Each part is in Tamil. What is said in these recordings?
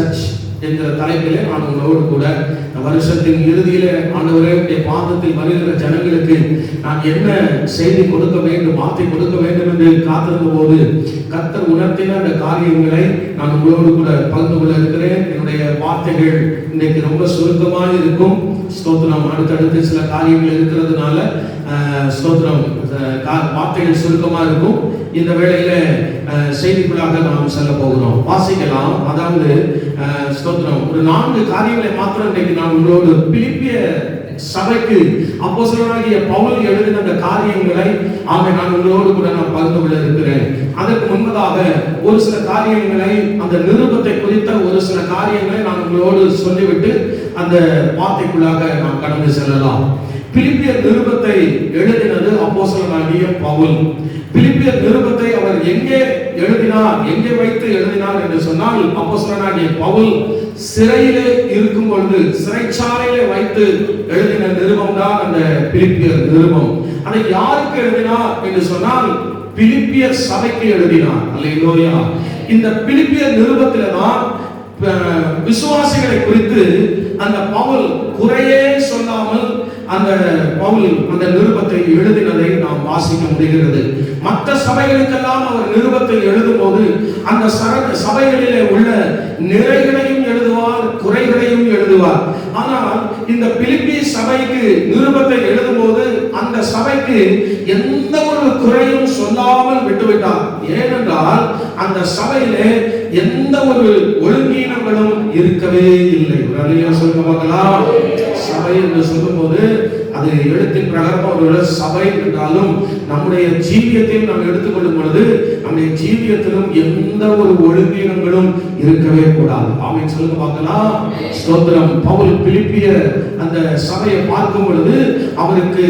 சர்ச் என்கிற தலைப்பிலே நான் உங்களோடு கூட வருஷத்தின் இறுதியில ஆண்டவருடைய பாதத்தில் வருகிற ஜனங்களுக்கு நான் என்ன செய்தி கொடுக்க வேண்டும், வார்த்தை கொடுக்க வேண்டும் என்று காத்திருந்த போது கர்த்தர் உணர்த்தின அந்த காரியங்களை நான் உங்களோடு கூட பகிர்ந்து கொள்ள இருக்கிறேன். என்னுடைய வார்த்தைகள் இன்னைக்கு ரொம்ப சுருக்கமாக இருக்கும். ஸ்தோத்திரம். அடுத்தடுத்து சில காரியங்கள் இருக்கிறதுனால ஸ்தோத்திரம் வார்த்தைகள் சுருக்கமா இருக்கும். இந்த வேளையில செய்திக்குள்ளாக நாம் செல்ல போகிறோம். வாசிக்கலாம். அதாவது ஸ்தோத்திரம் ஒரு 4 காரியங்களை மாத்திரம் இன்றைக்கு நான் உங்களோடு பிலிப்பிய சபைக்கு அப்போஸ்தலனாகிய பவுல் எழுதின அந்த காரியங்களை நான் உங்களோடு கூட நான் பகிர்ந்து கொள்ள இருக்கிறேன். அதற்கு முன்பதாக ஒரு சில காரியங்களை, அந்த நிருபத்தை குறித்த ஒரு சில காரியங்களை நான் உங்களோடு சொல்லிவிட்டு அந்த வார்த்தைக்குள்ளாக நாம் கடந்து செல்லலாம். பிலிப்பியர் நிருபத்தை எழுதினது அப்போஸ்தலனாகிய பவுல். பிலிப்பியர் நிருபத்தை அவர் எங்கே எழுதினார், எங்கே வைத்து எழுதினார் என்று சொன்னால், அப்போஸ்தலனாகிய பவுல் சிறையிலே இருக்கும் பொழுது சிறைச்சாலையிலே வைத்து எழுதின நிருபம் தான் அந்த பிலிப்பியர் நிருபம். அதை யாருக்கு எழுதினார் என்று சொன்னால், பிலிப்பியர் சபைக்கு எழுதினார். அல்லேலூயா. இந்த பிலிப்பியர் நிருபத்திலே தான் விசுவாசிகளை குறித்து அந்த பவுல் குறையே சொல்லாமல் அந்த பவுல் அந்த நிருபத்தை எழுதினதை நாம் வாசிக்க முடிகிறது. மற்ற சபைகளுக்கெல்லாம் அவர் நிருபத்தை எழுதும் போது அந்த சபைகளிலே உள்ள நிறைகளையும் எழுதுவார், குறைகளையும் எழுதுவார். ஆனால் இந்த பிலிப்பி சபைக்கு நிருபத்தை எழுதும் போது அந்த சபைக்கு எந்த ஒரு குறையும் சொல்லாமல் விட்டுவிட்டார். ஏனென்றால் அந்த சபையிலே எந்த ஒரு ஒழுங்கீனங்களும் இருக்கவே இல்லை. சொல்லுங்க பார்க்கலாம். சபை என்று சொல்லும் போது அது எழுத்தின் பிரகாரம் ஒரு சபை என்றாலும் நம்முடைய ஜீவியத்தையும் நாம் எடுத்துக்கொள்ளும் பொழுது நம்முடைய ஜீவியத்திலும் எந்த ஒரு ஒழுங்கீனங்களும் இருக்கவே கூடாது. ஆமென் சொல்லுங்க பார்க்கலாம். ஸ்தோத்திரம். பவுல் பிலிப்பிய அந்த சபையை பார்க்கும் பொழுது அவருக்கு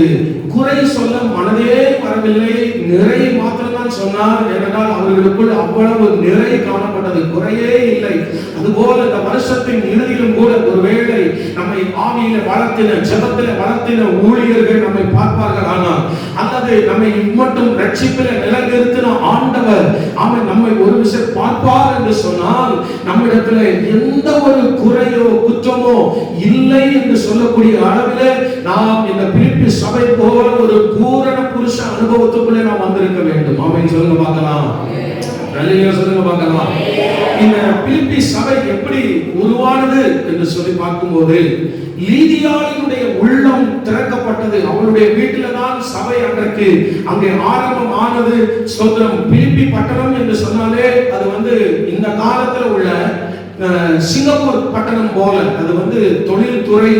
குறை சொல்ல மனதே வரவில்லை, நிறை மாத்திரம்தான் சொன்னார். ஏனென்றால் அவர்களுக்குள் அவ்வளவு நிறை காணப்பட்டது, குறையே இல்லை. அதுபோல இந்த வருஷத்தின் இறுதியிலும் கூட ஒருவேளை நம்மை ஆவியில வளர்த்தின, ஜெபத்தில வளர்த்தின ஊழியர்கள் நம்மை பார்ப்பார்கள். ஆனால் அல்லது நம்மை மட்டும் ரட்சிப்பில நிலைநிறுத்தின ஆண்டவர் அவன் நம்மை ஒரு விஷயம் பார்ப்பார் என்று சொன்னால், நம்மிடத்துல எந்த ஒரு குறையோ குற்றமோ இல்லை என்று சொல்லக்கூடிய அளவிலே நாம் இந்த பிலிப்பி சபை போல ஒரு பூரண புருஷ அனுபவத்துக்குள்ளே நாம் வந்திருக்க வேண்டும். ஆமென் சொல்லுங்க பார்க்கலாம். அல்லேலூயா சொல்லுங்க பார்க்கலாம். இந்த பிலிப்பி சபை எப்படி உருவானது என்று சொல்லி பார்க்கும்போது, லீதியாளினுடைய உள்ளம் திறக்கப்பட்டது. அவருடைய வீட்டில தான் சபை அன்றைக்கு அங்கே ஆரம்பம் ஆனது. ஸ்தோத்திரம். பிலிப்பி பட்டணம் என்று சொன்னாலே அது இந்த காலத்துல உள்ள சிங்கப்பூர் பட்டணம் போல, அது தொழில்துறை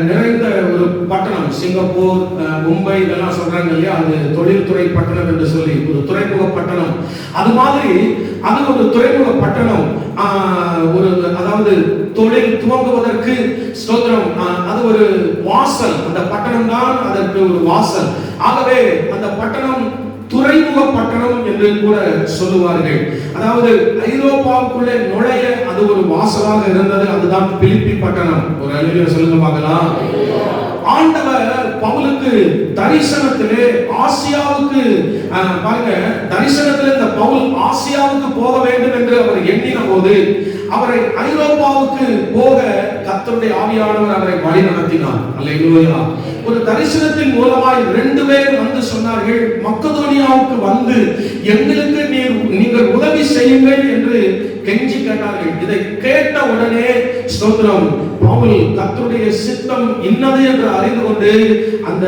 நிறைந்த ஒரு பட்டணம். சிங்கப்பூர், மும்பை இதெல்லாம் சொல்றாங்க இல்லையா, அது தொழில்துறை பட்டணம் என்று சொல்லி ஒரு துறைமுக பட்டணம். அது மாதிரி அது ஒரு துறைமுக பட்டணம். அதாவது தொழில் துவங்குவதற்கு ஸ்தோத்திரம் அது ஒரு வாசல். அந்த பட்டணம் தான் அதற்கு ஒரு வாசல். ஆகவே அந்த பட்டணம் துறைமுக பட்டணம் என்று கூட சொல்லுவார்கள். அதாவது ஐரோப்பாவுக்குள்ளே நுழைய அது ஒரு வாசலாக இருந்தது. அதுதான் பிலிப்பி பட்டணம். ஒரு அல்லேலூயா சொல்லுங்க பார்க்கலாம். ஆண்டவர் பவுலுக்கு தரிசனத்திலே ஆசியாவுக்கு பாருங்க, தரிசனத்திலே இந்த பவுல் ஆசியாவுக்கு போக வேண்டும் என்று அவர் எண்ணின போது அவரை ஐரோப்பாவுக்கு போக கர்த்தருடைய ஆவியானவர் அவரை வழி நடத்தினார். அல்லேலூயா. ஒரு தரிசனத்தின் மூலமாய் 2 பேர் சொன்னார்கள், மக்கதோனியாவுக்கு வந்து எங்களுக்கு நீங்கள் உதவி செய்யுங்கள் என்று கெஞ்சி கேட்டார்கள். இதை கேட்ட உடனே ஸ்தோத்திரம் பவுல் கர்த்தருடைய சித்தம் இன்னது என்று அறிந்து கொண்டு அந்த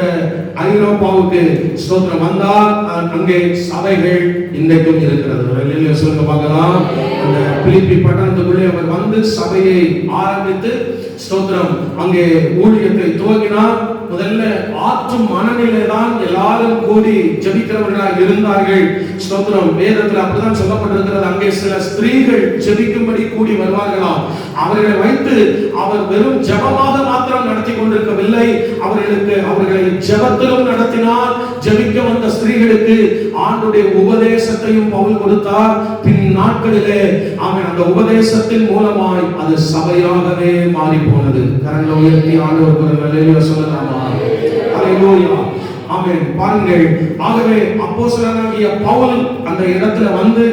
ஐரோப்பாவுக்கு ஸ்தோத்திரம் வந்தார். அங்கே சபைகள் இன்றைக்கும் இருக்கிறது. அல்லேலூயா சொல்லுங்க பார்க்கலாம். அந்த பிலிப்பி பட்டணத்துக்குள்ளே அவர் வந்து சபையை ஆரம்பித்து ஸ்தோத்திரம் அங்கே ஊழியத்தை துவங்கினார். முதல்ல ஆற்று மனநிலை தான் எல்லாரும் கூடி ஜெபிக்கிறவர்களாக இருந்தார்கள். ஸ்தோத்திரம். வேதத்தில் அப்படிதான் சொல்லப்பட்டிருக்கிறது. அங்கே சில ஸ்திரீகள் ஜெபிக்கும்படி கூடி வருவார்களாம். அவர்களை வைத்து அவர் வெறும் ஜெபமாக மாத்திரம் நடத்தி கொண்டிருக்கவில்லை, அவர்களை ஜெபத்திலும் நடத்தினார். ஜெபிக்க வந்த ஸ்திரீகளுக்கு ஆண்டுடைய உபதேசத்தையும் பவுல் கொடுத்தார். பின் நாட்களிலே அவன் அந்த உபதேசத்தின் மூலமாய் அது சபையாகவே மாறி போனது. கரங்களை உயர்த்தி ஆண்டவருக்கு அல்லேலூயா சொல்லலாமா? அல்லேலூயா. ஆமென். பாருங்கள், ஆகவே அப்போஸ்தலனாகிய பவுல் அந்த இடத்துல வந்து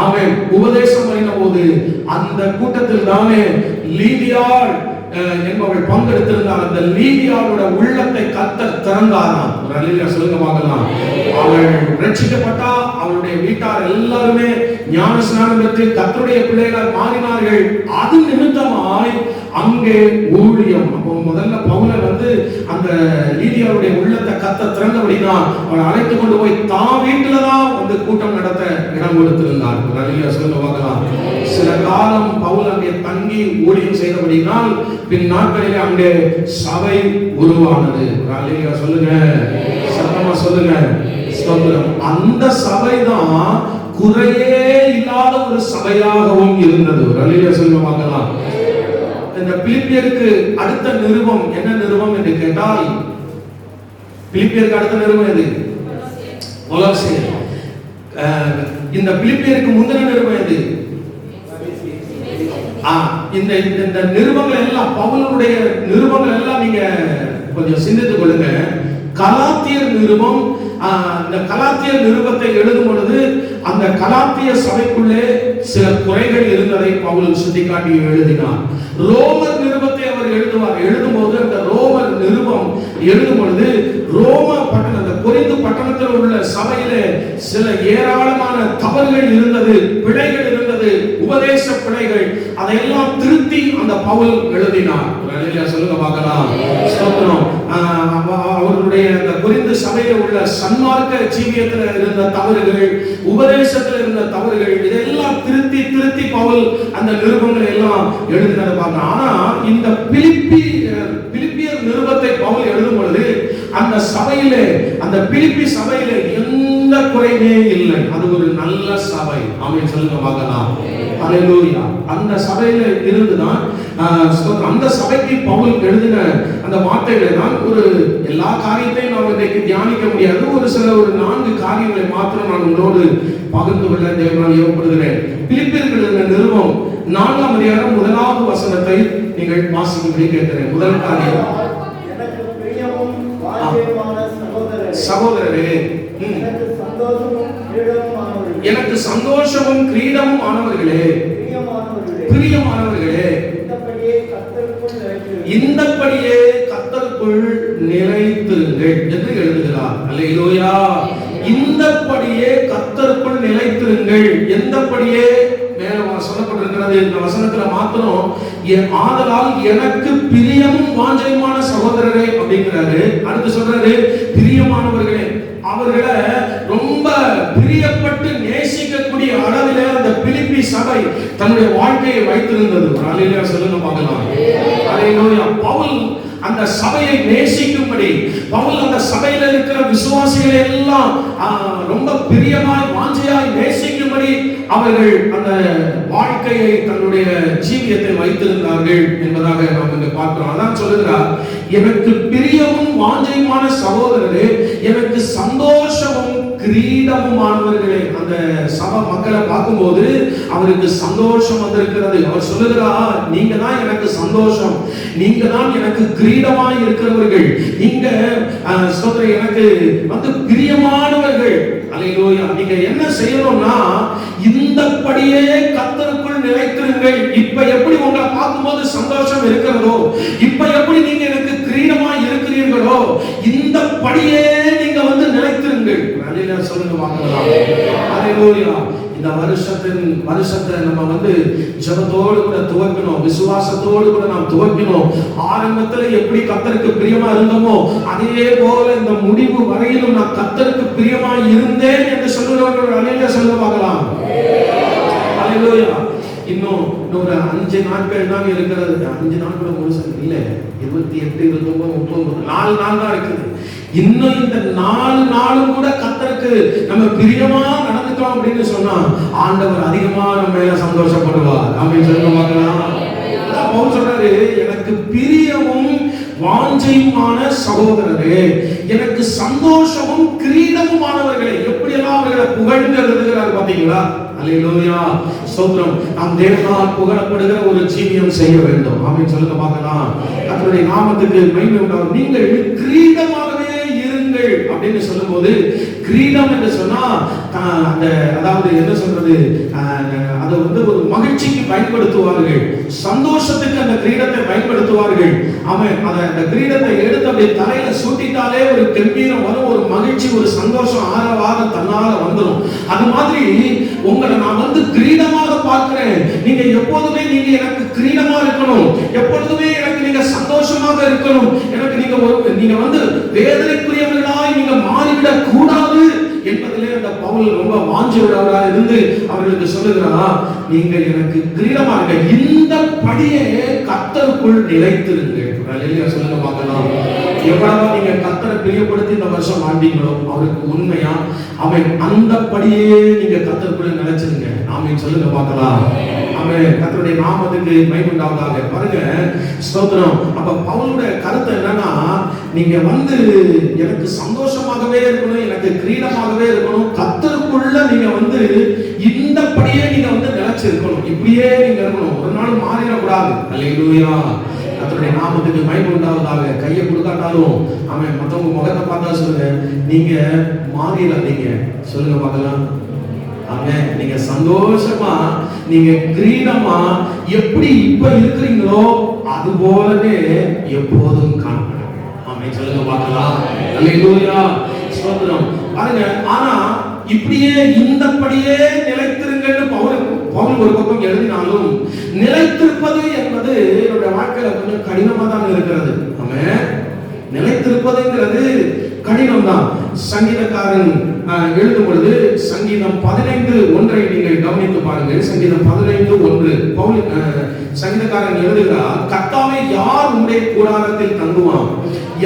ஆமென் உபதேசம் பண்ணின போது அந்த கூட்டத்தில் தானே லீதியாள் என்பவள் பங்கெடுத்திருந்தார். அந்த லீதியாளோட உள்ளத்தை கர்த்தர் திறந்தாராம். ஒரு அல்லேலூயா சொல்லுங்க பார்க்கலாம். அவள் ரட்சிக்கப்பட்டா, அவளுடைய வீட்டார் எல்லாருமே ஞான ஸ்நானம் பெற்று கர்த்தருடைய பிள்ளைகளாக மாறினார்கள். அது நிமித்தமாய் அங்கே ஊழியம். அப்போ முதல்ல பவுலை வந்து அந்த லீதியாளுடைய உள்ளத்தை கர்த்தர் திறந்தபடினா அவளை அழைத்து கொண்டு போய் தான் வீட்டுல தான் வந்து கூட்டம் நடத்த இடம் கொடுத்திருந்தார். ஒரு அல்லேலூயா சொல்லுங்க பார்க்கலாம். சில காலம் பவுல் அங்கே தங்கி ஊழியம் செய்தபடினால் பின் நாட்களிலே அங்கே சபை உருவானது. ஒரு அல்லேலூயா சொல்லுங்க, சத்தமா சொல்லுங்க. ஸ்தோத்திரம். அந்த சபை தான் குறையே இல்லாத ஒரு சபையாகவும் இருந்தது. ஒரு அல்லேலூயா சொல்லுங்க பார்க்கலாம். இந்த பிலிப்பியருக்கு அடுத்த நிருபம் என்ன நிருபம் என்று கேட்டால், பிலிப்பியருக்கு அடுத்த நிருபம் எது? கொலோசியர். இந்த பிலிப்பியருக்கு முந்தின நிருபம் எது? இந்த நிருபங்கள் எல்லாம் பவுலுடைய நிருபங்கள் எல்லாம் நீங்க கொஞ்சம் சிந்தித்துக் கொள்ளுங்க. கலாத்தியர் நிருபம், இந்த கலாத்தியர் நிருபத்தை எழுதும் பொழுது அந்த கலாத்திய சபைக்குள்ளே சில குறைகள் இருந்ததை பவுல் சுட்டிக்காட்டி எழுதினார். ரோமர் நிருபத்தை அவர் எழுதும் போது அந்த ரோமர் நிருபம் எழுதும் பொழுது ரோம பட்டணம், அந்த கொரிந்து பட்டணத்தில் உள்ள சபையிலே சில ஏராளமான தவறுகள் இருந்தது, பிழைகள் இருந்தது, உபதேச பிழைகள். அதையெல்லாம் திருத்தி அந்த பவுல் எழுதினார். சொல்லுங்க பார்க்கலாம். அவர்களுடைய அந்த கொரிந்து சபையில் உள்ள சன்மார்க்க ஜீவியத்தில் இருந்த தவறுகள், உபதேசத்தில் இருந்த தவறுகள், இதெல்லாம் திருத்தி திருத்தி பவுல் அந்த நிருபங்களை எல்லாம் எழுதினதை பார்க்கலாம். ஆனா இந்த பிலிப்பியர் நிருபத்தை பவுல் எழுதும் பொழுது அந்த சபையிலே, அந்த பிலிப்பி சபையிலே எந்த குறைவே இல்லை. அது ஒரு நல்ல சபை. ஆமென் சொல்லுங்க பார்க்கலாம். ஹல்லேலூயா. அந்த சபையில இருந்துதான் அந்த சபைக்கு பவுல் எழுதின அந்த வார்த்தைகளை தான் ஒரு எல்லா காரியத்தையும் நாம் இன்றைக்கு தியானிக்க முடியாது. ஒரு 4 காரியங்களை மாத்திரம் நான் உங்களோடு பகிர்ந்து கொள்ள தேவனால் ஏற்படுகிறேன். பிலிப்பியர்கள் என்ற நிருபம் 4ஆம் அதிகாரம் 1வது வசனத்தை நீங்கள் வாசிக்கும்படி கேட்கிறேன். முதல் காரியம், சகோதரரே, எனக்கு சந்தோஷமும் கிரீடமும் ஆனவர்களே, பிரியமானவர்களே, இந்தப்படியே கர்த்தருக்குள் நிலைத்திருங்கள் என்று எழுதுகிறார். அல்லேலூயா. இந்தப்படியே கர்த்தருக்குள் நிலைத்திருங்கள். எந்தப்படியே மேல சொல்லப்பட்டிருக்கிறது. இந்த வசனத்துல மாத்திரம் ஆதலால் எனக்கு பிரியமும் வாஞ்சையுமான சகோதரரே அப்படிங்கிறாரு. அடுத்து சொல்றாரு பிரியமானவர்களே. அவர்களை ரொம்ப பிரியப்பட்டு நேசிக்கக்கூடிய அளவிலே அந்த பிலிப்பி சபை தன்னுடைய வாழ்க்கையை வைத்திருந்தது. அல்லேலூயா சொல்லுங்க பார்க்கலாம். அல்லேலூயா. பவுல் அந்த சபையை நேசிக்கும்படி, பவுல் அந்த சபையில இருக்கிற விசுவாசிகளை எல்லாம் ரொம்ப பிரியமாய் வாஞ்சையாய் நேசிக்கும்படி அவர்கள் அந்த வாழ்க்கையை, தன்னுடைய ஜீவியத்தை வைத்திருந்தார்கள் என்பதாக நாம் இங்க பார்க்கிறோம். அதான் சொல்லுகிறார், எனக்கு பிரியமும் வாஞ்சையுமான சகோதரரே, எனக்கு சந்தோஷமும் கிரீடமுமானவர்களே. அந்த சபை மக்களை பார்க்கும்போது அவருக்கு சந்தோஷம் வந்திருக்கிறது. அவர் சொல்லுகிறார், நீங்க தான் எனக்கு சந்தோஷம், நீங்க தான் எனக்கு கிரீடமாய் இருக்கிறவர்கள், நீங்க எனக்கு வந்து பிரியமானவர்கள். அல்லேலூயா. நீங்க என்ன செய்யணும்னா இந்தப்படியே கர்த்தருக்குள் நிலைத்திருங்கள். இப்ப எப்படி உங்களை பார்க்கும்போது சந்தோஷம் இருக்கிறதோ, இப்ப எப்படி நீங்க எனக்கு கிரீடமாய் இருக்கிறீர்களோ, இந்தப்படியே நீங்க வந்து நிலைத்திருங்கள். அல்லேலூயா சொல்லுங்க பார்க்கலாம். அல்லேலூயா. இந்த வருஷத்தை நம்ம வந்து ஜெபத்தோடு கூட துவக்கணும், விசுவாசத்தோடு கூட நாம் துவக்கணும். ஆரம்பத்துல எப்படி கர்த்தருக்கு பிரியமா இருந்தோமோ அதே போல இந்த முடிவு வரையிலும் நான் கர்த்தருக்கு பிரியமா இருந்தேன் என்று சொல்லுகிறவர்கள் அல்லேலூயா சொல்ல பார்க்கலாம். அல்லேலூயா. இன்னும் ஒரு 5 நாட்கள் தான் இருக்கிறது. 5 நாட்கள் முழுசு இல்ல, 28, 29, 30, 4 நாள் தான் இருக்குது. இன்னும் இந்த 4 நாளும் கூட கர்த்தருக்கு நம்ம பிரியமா நடந்துட்டோம் அப்படின்னு சொன்னா ஆண்டவர் அதிகமா நம்ம மேல சந்தோஷப்படுவார். ஆமென் சொல்லுங்க பார்க்கலாம். பவுல் சொல்றாரு, எனக்கு பிரியமும் வாஞ்சையுமான சகோதரரே, எனக்கு சந்தோஷமும் கிரீடமுமானவர்களே. எப்படி எல்லாம் அவர்களை புகழ்ந்து எழுதுகிறார் பாத்தீங்களா? அல்லேலூயா. ஸ்தோத்திரம். நாம் தேவனால் புகழப்படுகிற ஒரு ஜீவியம் செய்ய வேண்டும். ஆமென் சொல்லுங்க பார்க்கலாம். கர்த்தருடைய நாமத்துக்கு மகிமை உண்டாகும். நீங்கள் கிரீடமாகவே இருங்கள் கிரீடங்கள் அப்படின்னு சொல்லும்போது, கிரீடம் என்று சொன்னா அந்த அதாவது என்ன சொல்றது, அதை வந்து ஒரு மகிழ்ச்சிக்கு பயன்படுத்துவார்கள், சந்தோஷத்துக்கு அந்த கிரீடத்தை பயன்படுத்துவார்கள். அவன் அந்த கிரீடத்தை எடுத்து அப்படி தலையில சூட்டிட்டாலே ஒரு கம்பீரம் வரும், ஒரு மகிழ்ச்சி, ஒரு சந்தோஷம் ஆரவாரம் தன்னால வந்துடும். அது மாதிரி உங்களை நான் வந்து கிரீடமாக பார்க்கிறேன். நீங்க எப்போதுமே நீங்க எனக்கு கிரீடமா இருக்கணும், எப்பொழுதுமே எனக்கு நீங்க சந்தோஷமாக இருக்கணும், எனக்கு நீங்க வந்து வேதனைக்குரியவர்களாய் நீங்க மாறிவிடக் கூடாது என்பதிலே அந்த பவுல் ரொம்ப வாஞ்சையுள்ளவராக இருந்து அவர்களுக்கு சொல்லுகிறார், நீங்கள் எனக்கு கிரீடமா இருக்க, இந்த படியே கர்த்தருக்குள் நிலைத்திருங்கள். அல்லேலூயா சொல்லுங்க பார்க்கலாம். எவ்வளவா நீங்க கர்த்தரை பிரியப்படுத்தி இந்த வருஷம் ஆண்டீங்களோ அவருக்கு உண்மையா அவன் அந்த படியே நீங்க கர்த்தருக்குள்ள நிலைச்சிருங்க. ஆமென் சொல்லுங்க பார்க்கலாம். ஆமென். கர்த்தருடைய நாமத்துக்கு மகிமை உண்டாவதாக. பாருங்க ஸ்தோத்திரம். அப்ப பவுலுடைய கருத்து என்னன்னா, நீங்க வந்து எனக்கு சந்தோஷமாகவே இருக்கணும், எனக்கு கிரீடமாகவே இருக்கணும், கர்த்தருக்குள்ள நீங்க வந்து இந்த படியே நீங்க வந்து நிலைச்சிருக்கணும், இப்படியே நீங்க இருக்கணும், ஒரு நாள் மாறிடக்கூடாது. அல்லேலூயா. கர்த்தருடைய நாமத்துக்கு மகிமை உண்டாவதாக. கையை கொடுக்காட்டாலும் அவன் மற்றவங்க முகத்தை பார்த்தா சொல்லுங்க, நீங்க மாறிடாதீங்க. சொல்லுங்க பார்க்கலாம். ஆமென். நீங்க சந்தோஷமா நீங்க கிரீடமா எப்படி இப்ப இருக்கிறீங்களோ அது போலவே எப்போதும் காணப்படும். ஆமென் சொல்லுங்க பார்க்கலாம். அல்லேலூயா ஸ்தோத்திரம். பாருங்க, ஆனா இப்படியே இந்தபடியே நிலைத்திருங்கன்னு பவுல் ஒரு பக்கம் எழுதினாலும், நிலைத்திருப்பது என்பது என்னுடைய வாழ்க்கையில கொஞ்சம் கடினமா தான் இருக்கிறது. ஆமென். நிலைத்திருப்பதுங்கிறது கடினம் தான். சங்கீதக்காரன் எழுதும் பொழுது சங்கீதம் 15:1 நீங்கள் கவனித்து பாருங்கள். சங்கீதம் 15:1 பவுல் சங்கீதக்காரன் எழுதுகிறார், கர்த்தாவே யார் உம்முடைய கூடாரத்தில் தங்குவான்,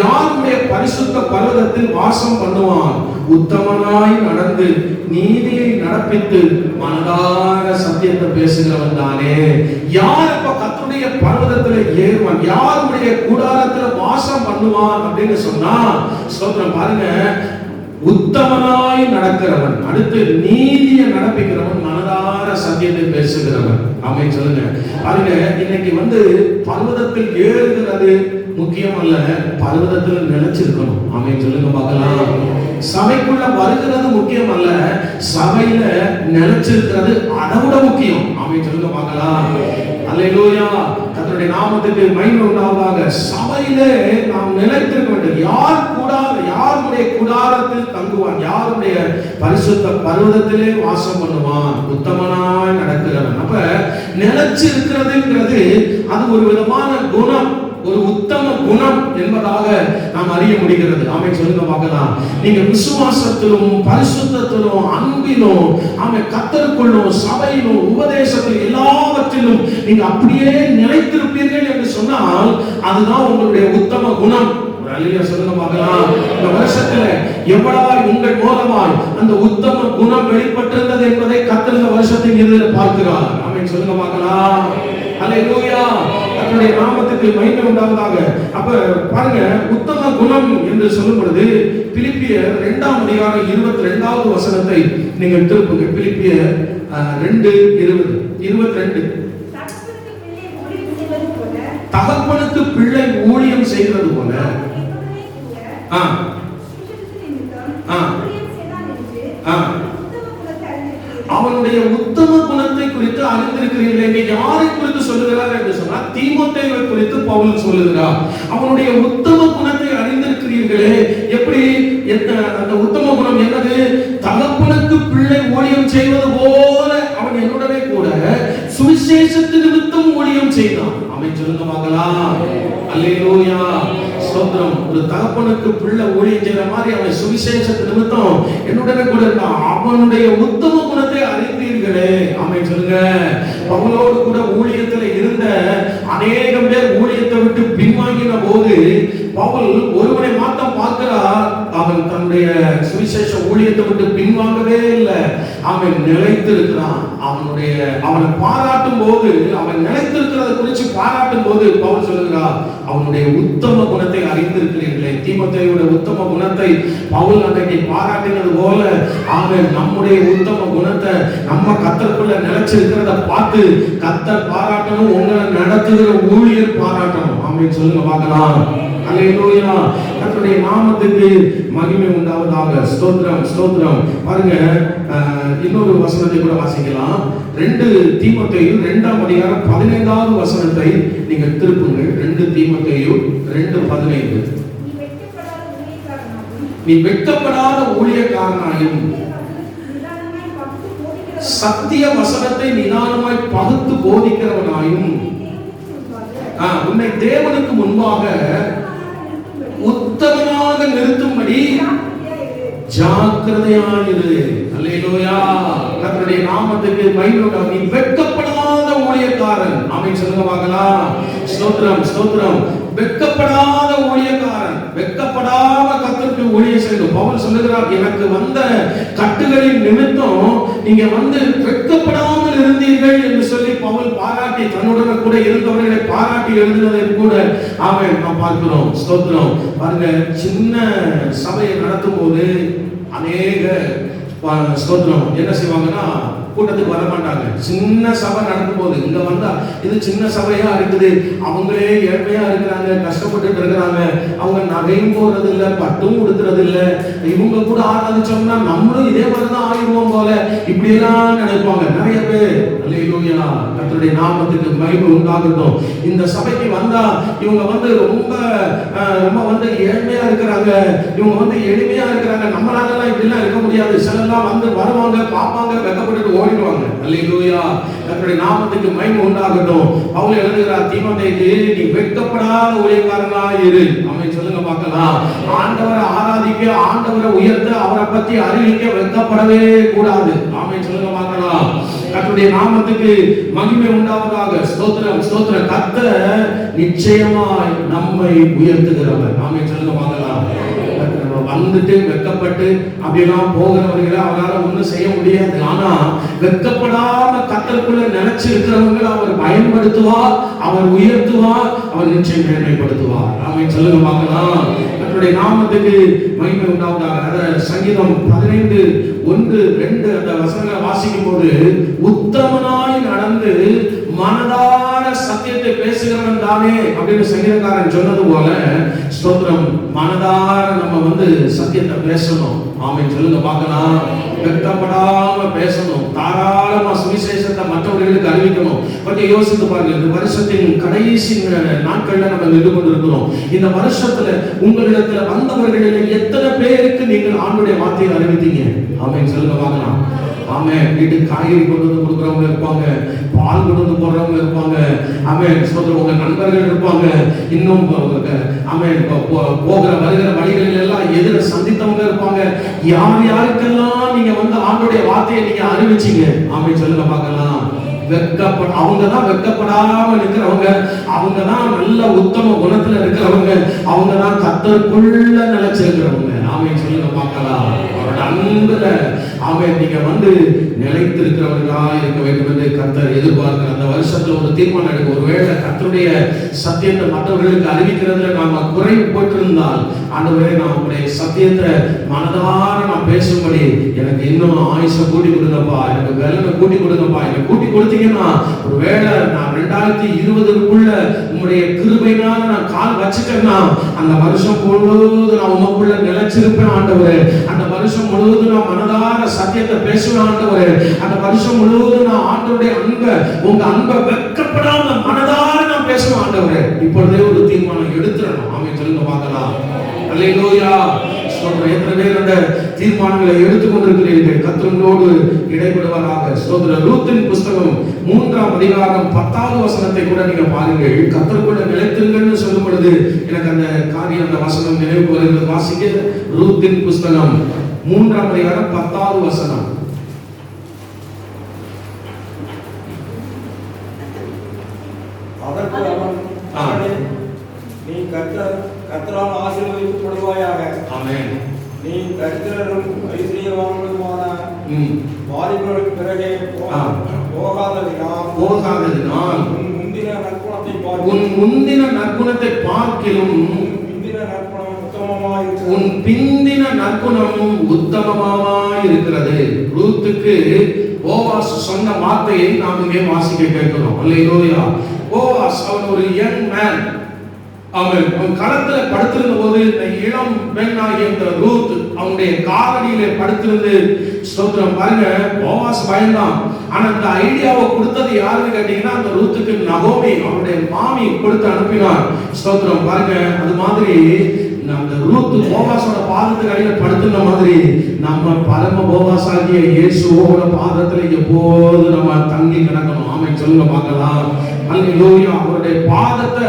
யார் உம்முடைய பரிசுத்த பர்வதத்தில் வாசம் பண்ணுவான், உத்தமனாய் நடந்து நீதியை நடப்பித்து மனதார சத்தியத்தை பேசுகிறவன் தானே. யார் இப்ப கர்த்தருடைய பர்வதத்தில் ஏறுவான், யாருடைய கூடாரத்தில் வாசம் பண்ணுவான் அப்படின்னு சொன்னா ஸ்தோத்திரம். பாருங்க, உத்தமனாய் நடக்கிறவன், அடுத்து நீதியை நடப்பிக்கிறவன், மனதார சத்தியத்தை பேசுகிறவன். ஆமென் சொல்லுங்க. பாருங்க, இன்னைக்கு வந்து பர்வதத்தில் ஏறுகிறது முக்கியம் அல்ல, பர்வதத்தில் நிலைச்சிருக்கணும். ஆமென் சொல்லுங்க பார்க்கலாம். சபைக்குள்ள வருகிறது முக்கியம் அல்ல, சபையில நிலைச்சிருக்கிறது அதைவிட முக்கியம். ஆமென் சொல்லுங்க பார்க்கலாம். அல்லேலூயா. கர்த்தருடைய நாமத்துக்கு மகிமை உண்டாவதாக. சபையிலே நாம் நிலைத்திருக்க வேண்டும். யாருடைய கூடாரத்தில் தங்குவான், யாருடைய பரிசுத்த பர்வதத்திலே வாசம் பண்ணுவான், உத்தமனாய் நடக்கிறவன். அப்ப நிலைச்சு இருக்கிறதுங்கிறது அது ஒரு விதமான குணம், ஒரு உத்தம குணம் என்பதாக நாம் அறிய முடிகிறது. ஆமென் சொல்லுங்க பார்க்கலாம். நீங்க விசுவாசத்திலும் பரிசுத்தத்திலும் அன்பிலும் கர்த்தருக்குள்ளும் சபையிலும் உபதேசத்திலும் எல்லாவற்றிலும் நீங்க அப்படியே நிலைத்திருப்பீர்கள் என்று சொன்னால் அதுதான் உங்களுடைய உத்தம குணம். அல்லேலூயா சொல்லுங்க பார்க்கலாம். இந்த வருஷத்துல எவ்வளவாய் உங்கள் மூலமாய் அந்த உத்தம குணம் வெளிப்பட்டிருந்தது என்பதை கர்த்தர் இந்த வருஷத்தின் இறுதியில் பார்க்கிறார். ஆமென் சொல்லுங்க பார்க்கலாம். அல்லேலூயா. கர்த்தருடைய நாமத்துக்கு மகிமை உண்டாவதாக. அப்ப பாருங்க, உத்தம குணம் என்று சொல்லும் பொழுது பிலிப்பியர் 2ஆம் அதிகாரம் 22வது வசனத்தை நீங்கள் திருப்புங்க. பிலிப்பியர் 2:22. தகப்பனுக்கு பிள்ளை ஊழியம் செய்கிறது போல அவனுடைய உத்தம குணத்தை குறித்து அறிந்திருக்கிறீர்களே. யாரை குறித்து சொல்லுகிறார் என்று சொன்னால் தீமோத்தேயுவை குறித்து பவுல் சொல்லுகிறார். அவனுடைய உத்தம குணத்தை அறிந்திருக்கிறீர்களே. எப்படி அந்த உத்தம குணம் என்னது? தகப்பனுக்கு பிள்ளை ஊழியம் செய்வது போல அவன் என்னுடனே கூட சுவிசேஷத்து நிமித்தம் ஊழியம் செய்தான். ஆமென் சொல்லுங்க பார்க்கலாம். அல்லேலூயா ஸ்தோத்திரம். ஒரு தகப்பனுக்கு பிள்ளை ஊழியம் செய்யற மாதிரி அவன் சுவிசேஷத்து நிமித்தம் என்னுடனே கூட இருந்தான். அவனுடைய உத்தம குணத்தை அறிந்தீர்களே. ஆமென் சொல்லுங்க. பவுலோடு கூட ஊழியத்தில் இருந்த அநேகம் பேர் ஊழியத்தை விட்டு பின்வாங்கின போது பவுல் ஒருவனை மாத்திரம் பார்க்கிறார். அவன் தன்னுடைய சுவிசேஷ ஊழியத்தை விட்டு பின்வாங்கவே இல்லை. அவன் நிலைத்திருக்கிறான். அவனை பாராட்டும் போது, அவன் நிலைத்திருக்கிறத குறித்து பாராட்டும் போது பவுல் சொல்லுகிறார், அவனுடைய உத்தம குணத்தை அறிந்திருக்கிறீர்களே. தீமோத்தேயுடைய உத்தம குணத்தை பவுல் அன்றைக்கு பாராட்டினது போல அவன் நம்முடைய உத்தம குணத்தை நம்ம கர்த்தருக்குள்ள நிலைச்சிருக்கிறத பார்த்து கர்த்தர் பாராட்டணும், உங்களை நடத்துகிற ஊழியர் பாராட்டணும். ஆமென் சொல்லுங்க பார்க்கலாம். அல்லேலூயா. கர்த்தருடைய நாமத்துக்கு மகிமை உண்டாவதாக. ஸ்தோத்திரம் ஸ்தோத்திரம். பாருங்க, இன்னொரு வசனத்தை கூட வாசிக்கலாம். 2 தீமோத்தேயு 2ஆம் அதிகாரம் 15வது வசனத்தை நீங்க திருப்புங்க. 2 தீமோத்தேயு 2:15. நீ வெட்கப்படாத ஊழியக்காரனாயும் சத்திய வசனத்தை நிதானமாய் பகுத்து போதிக்கிறவனாயும் உன்னை தேவனுக்கு முன்பாக உத்தமமாக நிறுத்தும்படி ஜாக்கிரதையாயிரு. அல்லேலூயா. கர்த்தருடைய நாமத்துக்கு மகிமை உண்டாவதாக. நீ வெட்கப்படாத ஊழியக்காரன். ஆமென் சொல்லுங்க பார்க்கலாம். ஸ்தோத்திரம் ஸ்தோத்திரம். வெட்கப்படாத ஊழியக்காரன், வெட்கப்படாம கர்த்தருக்கு ஊழியம் செய்து. பவுல் சொல்லுகிறார், எனக்கு வந்த கட்டுகளின் நிமித்தம் நீங்க வெட்கப்படாமல் இருந்தீர்கள் என்று சொல்லி பவுல் பாராட்டி, தன்னுடன் கூட இருந்தவர்களை பாராட்டி எழுதினதை கூட நாம் பார்க்கிறோம். ஸ்தோத்திரம். பாருங்க, சின்ன சபையை நடத்தும் போது அநேக ஸ்தோத்திரம் என்ன செய்வாங்கன்னா, கூட்டத்துக்கு வர மாட்டாங்க. சின்ன சபை நடக்கும் போது இங்க வந்தா இது சின்ன சபையா இருக்குது, அவங்களே ஏழ்மையா இருக்கிறாங்க, கஷ்டப்பட்டு இருக்கிறாங்க, அவங்க நகையும் போறது இல்ல, பட்டும் கொடுக்கறது இல்ல, இவங்க கூட ஆராதிச்சோம்னா நம்மளும் இதே மாதிரிதான் ஆயிடுவோம் போல, இப்படி எல்லாம் நினைப்பாங்க நிறைய பேர். அல்லேலூயா. கர்த்தருடைய நாமத்துக்கு மகிமை உண்டாகட்டும். இந்த சபைக்கு வந்தா இவங்க ரொம்ப ஏழ்மையா இருக்கிறாங்க, இவங்க எளிமையா இருக்கிறாங்க, நம்மளால இப்படி எல்லாம் இருக்க முடியாது. சிலெல்லாம் வருவாங்க, பார்ப்பாங்க, வெட்கப்பட்டு ஓடிடுவாங்க. அல்லேலூயா. கர்த்தருடைய நாமத்துக்கு மகிமை உண்டாகட்டும். பவுல் எழுதுகிறார் தீமோத்தேயுக்கு, நீ வெட்கப்படாத ஊழியக்காரனாய் இரு. ஆமென் சொல்லுங்க பார்க்கலாம். ஆண்டவரை ஆராதிக்க, ஆண்டவரை உயர்த்த, அவரை பத்தி அறிவிக்க வெட்கப்படவே கூடாது. ஆமென் சொல்லுங்க பார்க்கலாம். கர்த்தருடைய நாமத்துக்கு மகிமை உண்டாவதாக. ஸ்தோத்திரம் ஸ்தோத்திரம். கர்த்தர் நிச்சயமாய் நம்மை உயர்த்துகிறவர். ஆமென் சொல்லுங்க பார்க்கலாம். வந்துட்டு வெட்கப்பட்டு அப்படியெல்லாம் போகிறவர்களை அவரால் ஒன்றும் செய்ய முடியாது. ஆனா வெட்கப்படாம கர்த்தருக்குள்ள நினைச்சு இருக்கிறவங்களை அவர் பயன்படுத்துவார், அவர் உயர்த்துவார், அவர் நிச்சயம் மேன்மைப்படுத்துவார். ஆமென் சொல்லுங்க பார்க்கலாம். கர்த்தருடைய நாமத்துக்கு மகிமை உண்டாவதாக. அத சங்கீதம் 15:1-2 அந்த வசனங்களை வாசிக்கும் போது, உத்தமனாய் நடந்து மனதார சத்தியத்தை பேசுகிறவன் தானே அப்படின்னு சங்கீதக்காரன் சொன்னது போல, ஸ்தோத்திரம், மனதார நம்ம சத்தியத்தை பேசணும். ஆமென் சொல்லுங்க பார்க்கலாம். வெட்கப்படாம பேசணும், தாராளமா சுவிசேஷத்தை மற்றவர்களுக்கு அறிவிக்கணும். கொஞ்சம் யோசித்து பாருங்க, இந்த வருஷத்தின் கடைசி நாட்கள்ல நம்ம நின்று கொண்டிருக்கிறோம். இந்த வருஷத்துல உங்களிடத்துல வந்தவர்களில் எத்தனை பேருக்கு நீங்கள் ஆண்டுடைய வார்த்தையை அறிவித்தீங்க? ஆமென் சொல்லுங்க பார்க்கலாம். ஆமென். வீட்டுக்கு காய்கறி கொண்டு வந்து கொடுக்குறவங்க இருப்பாங்க, பால் கொண்டு வந்து போடுறவங்க இருப்பாங்க. ஆமென் ஸ்தோத்திரம். உங்க நண்பர்கள் இருப்பாங்க, இன்னும் ஆமென் போகிற வருகிற வழிகளில் எல்லாம் எதிர சந்தித்தவங்க இருப்பாங்க. யார் யாருக்கெல்லாம் நீங்க ஆண்டுடைய வார்த்தையை நீங்க அறிவிச்சீங்க? ஆமென் சொல்லுங்க பார்க்கலாம். அவங்கதான் வெட்கப்படாம இருக்கிறவங்க, அவங்கதான் நல்ல உத்தம குணத்துல இருக்கிறவங்க, அவங்கதான் கர்த்தருக்குள்ள நிலைச்சிருக்கிறவங்க. ஆமென் சொல்லுங்க பார்க்கலாம். அவரோட அன்புல ஆமென் நீங்க நிலைத்திருக்கிறவர்களா இருக்க வேண்டும் என்று கர்த்தர் எதிர்பார்க்கிற அந்த வருஷத்துல ஒரு தீர்மானம் எடுக்க. ஒருவேளை கர்த்தருடைய சத்தியத்தை மற்றவர்களுக்கு அறிவிக்கிறதுல நாம குறைவு போட்டிருந்தால், ஆண்டவரே நான் உங்களுடைய சத்தியத்தை மனதார நான் பேசும்படி எனக்கு இன்னும் ஆயுசை கூட்டி கொடுங்கப்பா, எனக்கு வேலை கூட்டி கொடுங்கப்பா. எனக்கு கூட்டி கொடுத்தீங்கன்னா ஒருவேளை நான் 2020க்குள்ள உங்களுடைய கிருபையினால நான் கால் வச்சுட்டேன்னா, அந்த வருஷம் முழுவதும் நான் உங்களுக்குள்ள நிலைச்சிருப்பேன் ஆண்டவரே. அந்த வருஷம் முழுவதும் நான் மனதார சத்தியத்தை பேசுவேன் ஆண்டவரே. அந்த வருஷம் முழுவதும் நான் ஆண்டவருடைய அன்பை, உங்க அன்பை வெட்கப்படாம மனதார நான் பேசுவேன் ஆண்டவரே. இப்பொழுதே ஒரு தீர்மானம் எடுத்துறணும். ஆமென் சொல்லுங்க பார்க்கலாம். அல்லேலூயா. ஸ்தோத்திரம். எத்தனை பேர் அந்த தீர்மானங்களை எடுத்துக்கொண்டிருக்கிறீர்கள்? கர்த்தரோடு இடைபடுவதாக. ஸ்தோத்திரம். ரூத்தின் புஸ்தகம் 3ஆம் அதிகாரம் 10வது வசனத்தை கூட நீங்க பாருங்கள். கர்த்தருக்குள்ள நிலைத்திருங்கன்னு சொல்லும் பொழுது எனக்கு அந்த காரியம், அந்த வசனம் நினைவு வருகிறது. வாசிக்க. ரூத்தின் புஸ்தகம் 3ஆம் அதிகாரம் 10வது வசனம். நீ கர்த்தரால் ஆசீர்வதிக்கப்படுவாயாக. ஆமென். நீ தரித்திரரும் ஐஸ்வரியவான்களுமான வாலிபர்களுக்கு பிறகே போகாததினால் உன் முந்தின நற்குணத்தை பார்க்கிலும் உன் பிந்தின நற்குணமும் உத்தமமாய் இருக்கிறது. ரூத்துக்கு போவாஸ் சொன்ன வார்த்தையை நாம் இங்கே வாசிக்க கேட்கிறோம். அல்லேலூயா. போவாஸ் அவன் ஒரு யங் மேன். அவன் களத்துல படுத்திருந்த போது இந்த இளம் பெண்ணாகிய இந்த ரூத் அவனுடைய காலடியிலே படுத்திருந்து ஸ்தோத்திரம் பாருங்க. போவாஸ் பயந்தான். ஆனா இந்த ஐடியாவை கொடுத்தது யாருன்னு கேட்டீங்கன்னா அந்த ரூத்துக்கு நகோமி அவருடைய மாமி கொடுத்து அனுப்பினார். ஸ்தோத்திரம் பாருங்க. அது மாதிரி அந்த ரூத் போவாஸோட பாதத்துக்கு அடியில படுத்துன மாதிரி நம்ம பரம போவாஸ் ஆகிய இயேசுவோட பாதத்துல எப்போது நம்ம தங்கி கிடக்கணும். ஆமென் சொல்லுங்க பார்க்கலாம். அல்லேலூயா. அவருடைய பாதத்தை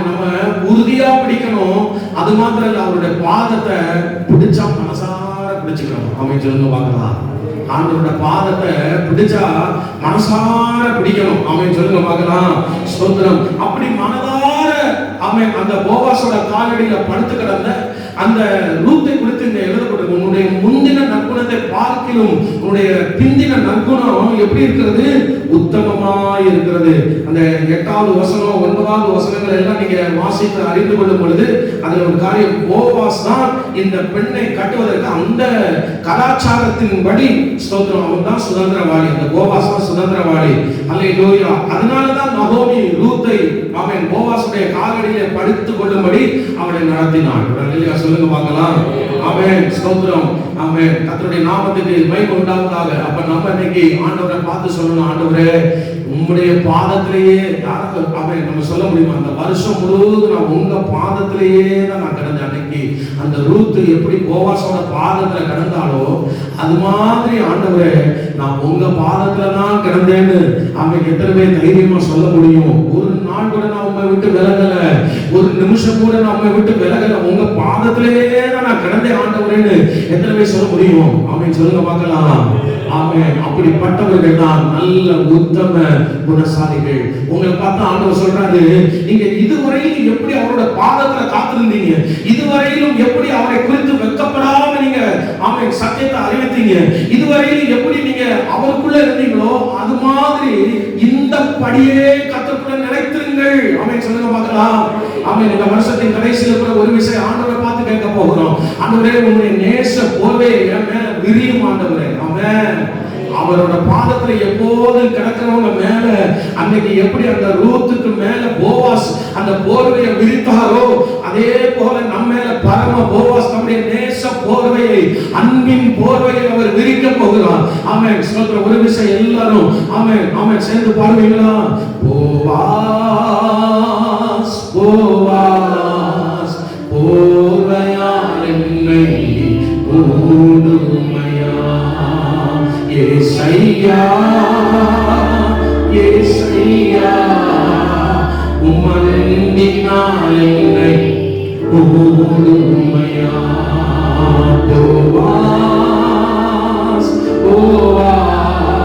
நம்ம உறுதியா பிடிக்கணும். அது மாத்திரம் இல்ல, அவருடைய பாதத்தை பிடிச்சா மனசார பிடிச்சுக்கணும். ஆமென் சொல்லுங்க பார்க்கலாம். ஆண்டவரோட பாதத்தை பிடிச்சா மனசார பிடிக்கணும். ஆமென் சொல்லுங்க பார்க்கலாம். ஸ்தோத்திரம். அப்படி மனதார அந்த போவாஸோட காலடியில படுத்து கிடந்த அந்த ரூத்தை குறித்து இங்க எழுதப்பட்டிருக்கு. உன்னுடைய முந்தின நற்குணத்தை பார்க்கிலும் உன்னுடைய பிந்தின நற்குணம் எப்படி இருக்கிறது? உத்தமமாய் இருக்கிறது. அந்த 8வது வசனம் 9வது வசனங்கள் எல்லாம் நீங்க வாசித்து அறிந்து கொள்ளும் பொழுது அதுல ஒரு காரியம், போவாஸ் தான் இந்த பெண்ணை கட்டுவதற்கு அந்த கலாச்சாரத்தின்படி ஸ்தோத்திரம் அவன் தான் சுதந்திரவாளி. அந்த போவாஸ் தான் சுதந்திரவாளி. அல்லேலூயா. அதனாலதான் நகோமி ரூத்தை அவன் போவாசுடைய காலடியிலே படுத்துக் கொள்ளும்படி அவளை நடத்தினான். அல்லேலூயா. சொல்லுங்க பார்க்கலாம். ஆமென். ஸ்தோத்திரம். ஆமென். கர்த்தருடைய நாமத்துக்கு மகிமை உண்டாவதாக. அப்ப நம்ம இன்னைக்கு ஆண்டவரை பார்த்து சொல்லணும், ஆண்டவரே உம்முடைய பாதத்திலேயே யாருக்கு ஆமென் நம்ம சொல்ல முடியுமா? அந்த வருஷம் முழுவதும் நான் உங்க பாதத்திலேயே தான் நான் கிடந்தேன். அன்னைக்கு அந்த ரூத் எப்படி போவாஸோட பாதத்துல கிடந்தாலோ அது மாதிரி ஆண்டவரே நான் உங்க பாதத்துல தான் கிடந்தேன்னு அவன் எத்தனை பேர் தைரியமா சொல்ல முடியும்? ஒரு நாள் கூட நான் உண்மை விட்டு விலகல, ஒரு நிமிஷம் கூட நான் உண்மை விட்டு விலகல, உங்க பாதத்திலேயே தான் நான் கிடந்தேன் ஆண்டவரேன்னு எத்தனை பேர் சொல்ல முடியும்? ஆமென் சொல்லுங்க பார்க்கலாம். ஆமென். அப்படிப்பட்டவர்கள் தான் நல்ல உத்தம குணசாலிகள். உங்களை பார்த்தா ஆண்டவர் சொல்றாரு, நீங்க இதுவரையிலும் எப்படி அவரோட பாதத்துல காத்திருந்தீங்க, இதுவரையிலும் எப்படி அவரை குறித்து வெட்கப்படாம நீங்க ஆமென் சத்தியத்தை அறிவித்தீங்க, இதுவரையிலும் எப்படி நீங்க அவருக்குள்ள இருந்தீங்களோ அது மாதிரி இந்த படியே கர்த்தருக்குள்ள நிலைத்திருங்கள். ஆமென் சொல்லுங்க பார்க்கலாம். ஆமென். இந்த வருஷத்தின் கடைசியில கூட ஒரு விஷயம் ஆண்டவரை பார்த்து கேட்க போகிறோம். ஆண்டவரே உங்களுடைய நேச போர்வை என் மேல விரியும் ஆண்டவரே. ஆமென். அவரோட பாதத்துல எப்போது கிடக்கிறவங்க மேல அன்னைக்கு எப்படி அந்த ரூத்துக்கு மேல போவாஸ் அந்த போர்வையை விரித்தாரோ அதே போல நம்ம மேல பரம போவாஸ் நம்முடைய நேச போர்வையை அன்பின் போர்வையை அவர் விரிக்க போகிறார். ஆமென். சொல்ற ஒரு விஷயம் எல்லாரும் ஆமென் ஆமென் சேர்ந்து பாடுவீங்களா? போவாஸ் போவாஸ் போர்வையால் என்னை மூடுமையா ஏசையா ஏசையா உம்மன்பினால் என்னை மூடுமையா போவாஸ் போவாஸ்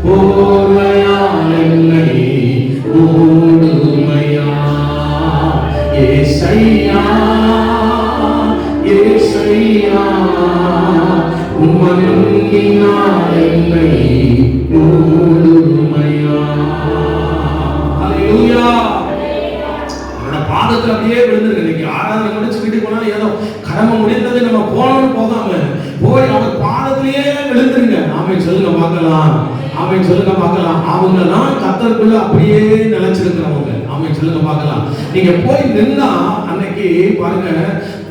போர்வையால் என்னை மூடுமையா ஏசையா ஏசையா உம்மன்பினால் என்னை மூடுமையா. ஹல்லேலூயா. அவரோட பாதத்துல அப்படியே விழுந்திருக்கு. இன்னைக்கு ஆராதனை முடிச்சு வீட்டுக்கு போனாலும் ஏதோ கடமை முடிந்தது நம்ம போனோம்னு போகாம போய் அவர் பாதத்திலேயே விழுந்துருங்க. ஆமென் சொல்லுங்க பார்க்கலாம். ஆமென் சொல்லுங்க பார்க்கலாம். அவங்க தான் கர்த்தருக்குள்ள அப்படியே நிலைச்சிருக்கிறவங்க. ஆமென் சொல்லுங்க பார்க்கலாம். நீங்க போய் நின்னா அன்னைக்கு பாருங்க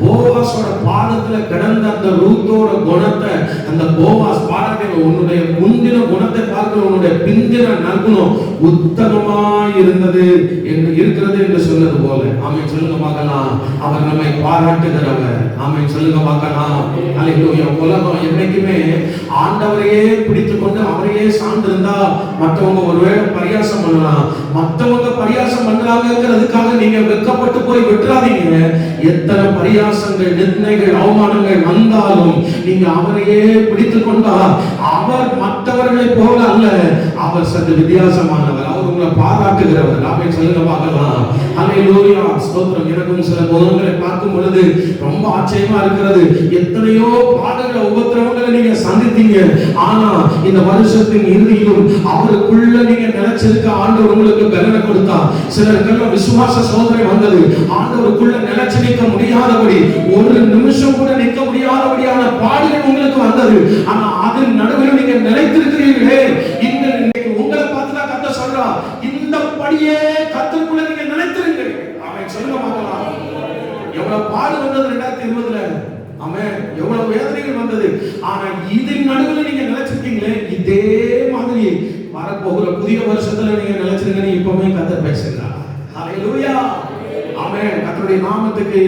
போவாஸோட பாதத்துல கிடந்த அந்த ரூத்தோட குணத்தை அந்த போவாஸ் பாராட்டுங்க. உன்னுடைய முந்தின குணத்தை பார்க்க உன்னுடைய பிந்தின நற்குணம் உத்தமமா இருந்தது என்று இருக்கிறது என்று சொன்னது போல. ஆமென் சொல்லுங்க பார்க்கலாம். அவர் நம்மை பாராட்டுகிறவர். ஆமென் சொல்லுங்க பார்க்கலாம். அல்லேலூயா. உலகம் என்னைக்குமே ஆண்டவரையே பிடித்துக் கொண்டு அவரையே சார்ந்திருந்தா மற்றவங்க ஒருவேளை பரியாசம் பண்ணலாம். மற்றவங்க பரியாசம் பண்றாங்கிறதுக்காக நீங்க வெட்கப்பட்டு போய் விட்டுறாதீங்க. எத்தனை பரியாசங்கள் நிந்தைகள் அவமானங்கள் வந்தாலும் நீங்க அவரையே பிடித்துக் கொண்டா அவர் மற்றவர்களை போல அல்ல, அவர் சற்று வித்தியாசமானவர். அவர் உங்களை பாராட்டுகிறவர். ஆமென் சொல்லுங்க பார்க்கலாம். அல்லேலூயா. ஸ்தோத்திரம். எனக்கும் சில போதங்களை பார்க்கும் பொழுது ரொம்ப ஆச்சரியமா இருக்கிறது. எத்தனையோ பாடுகளை உபத்திரவங்களை நீங்க சந்தித்தீங்க. ஆனா இந்த வருஷத்தின் இறுதியிலும் அவருக்குள்ள நீங்க நிலைச்சிருக்க ஆண்டவர் உங்களுக்கு பலனை கொடுத்தா. சிலருக்கெல்லாம் விசுவாச சோதனை வந்தது. ஆண்டவருக்குள்ள நிலைச்சு நிற்க முடியாதபடி ஒரு நிமிஷம் கூட நிற்க முடியாதபடியான பாடுகள் உங்களுக்கு வந்தது. ஆனா அதன் நடுவில் நீங்க நிலைத்திருக்கிறீர்களே. இன்னைக்கு உங்களை பார்த்து தான் கர்த்தர் சொல்றா, இந்த படியே கர்த்தருக்குள்ள நீங்க நிலைத்திருங்க. ஆமென் சொல்லுங்க பார்க்கலாம். எவ்வளவு பாடு வந்தது 2020. ஆமென். எவ்வளவு வேதனைகள் வந்தது. ஆனா இதன் நடுவுல நீங்க நிலைச்சிருக்கீங்களே, இதே மாதிரி வரப்போகிற புதிய வருஷத்துல நீங்க நிலைச்சிருக்கீங்க. இப்பவுமே கர்த்தர் பேசுகிறார். ஹalleluya. ஆமென். கர்த்தருடைய நாமத்துக்கு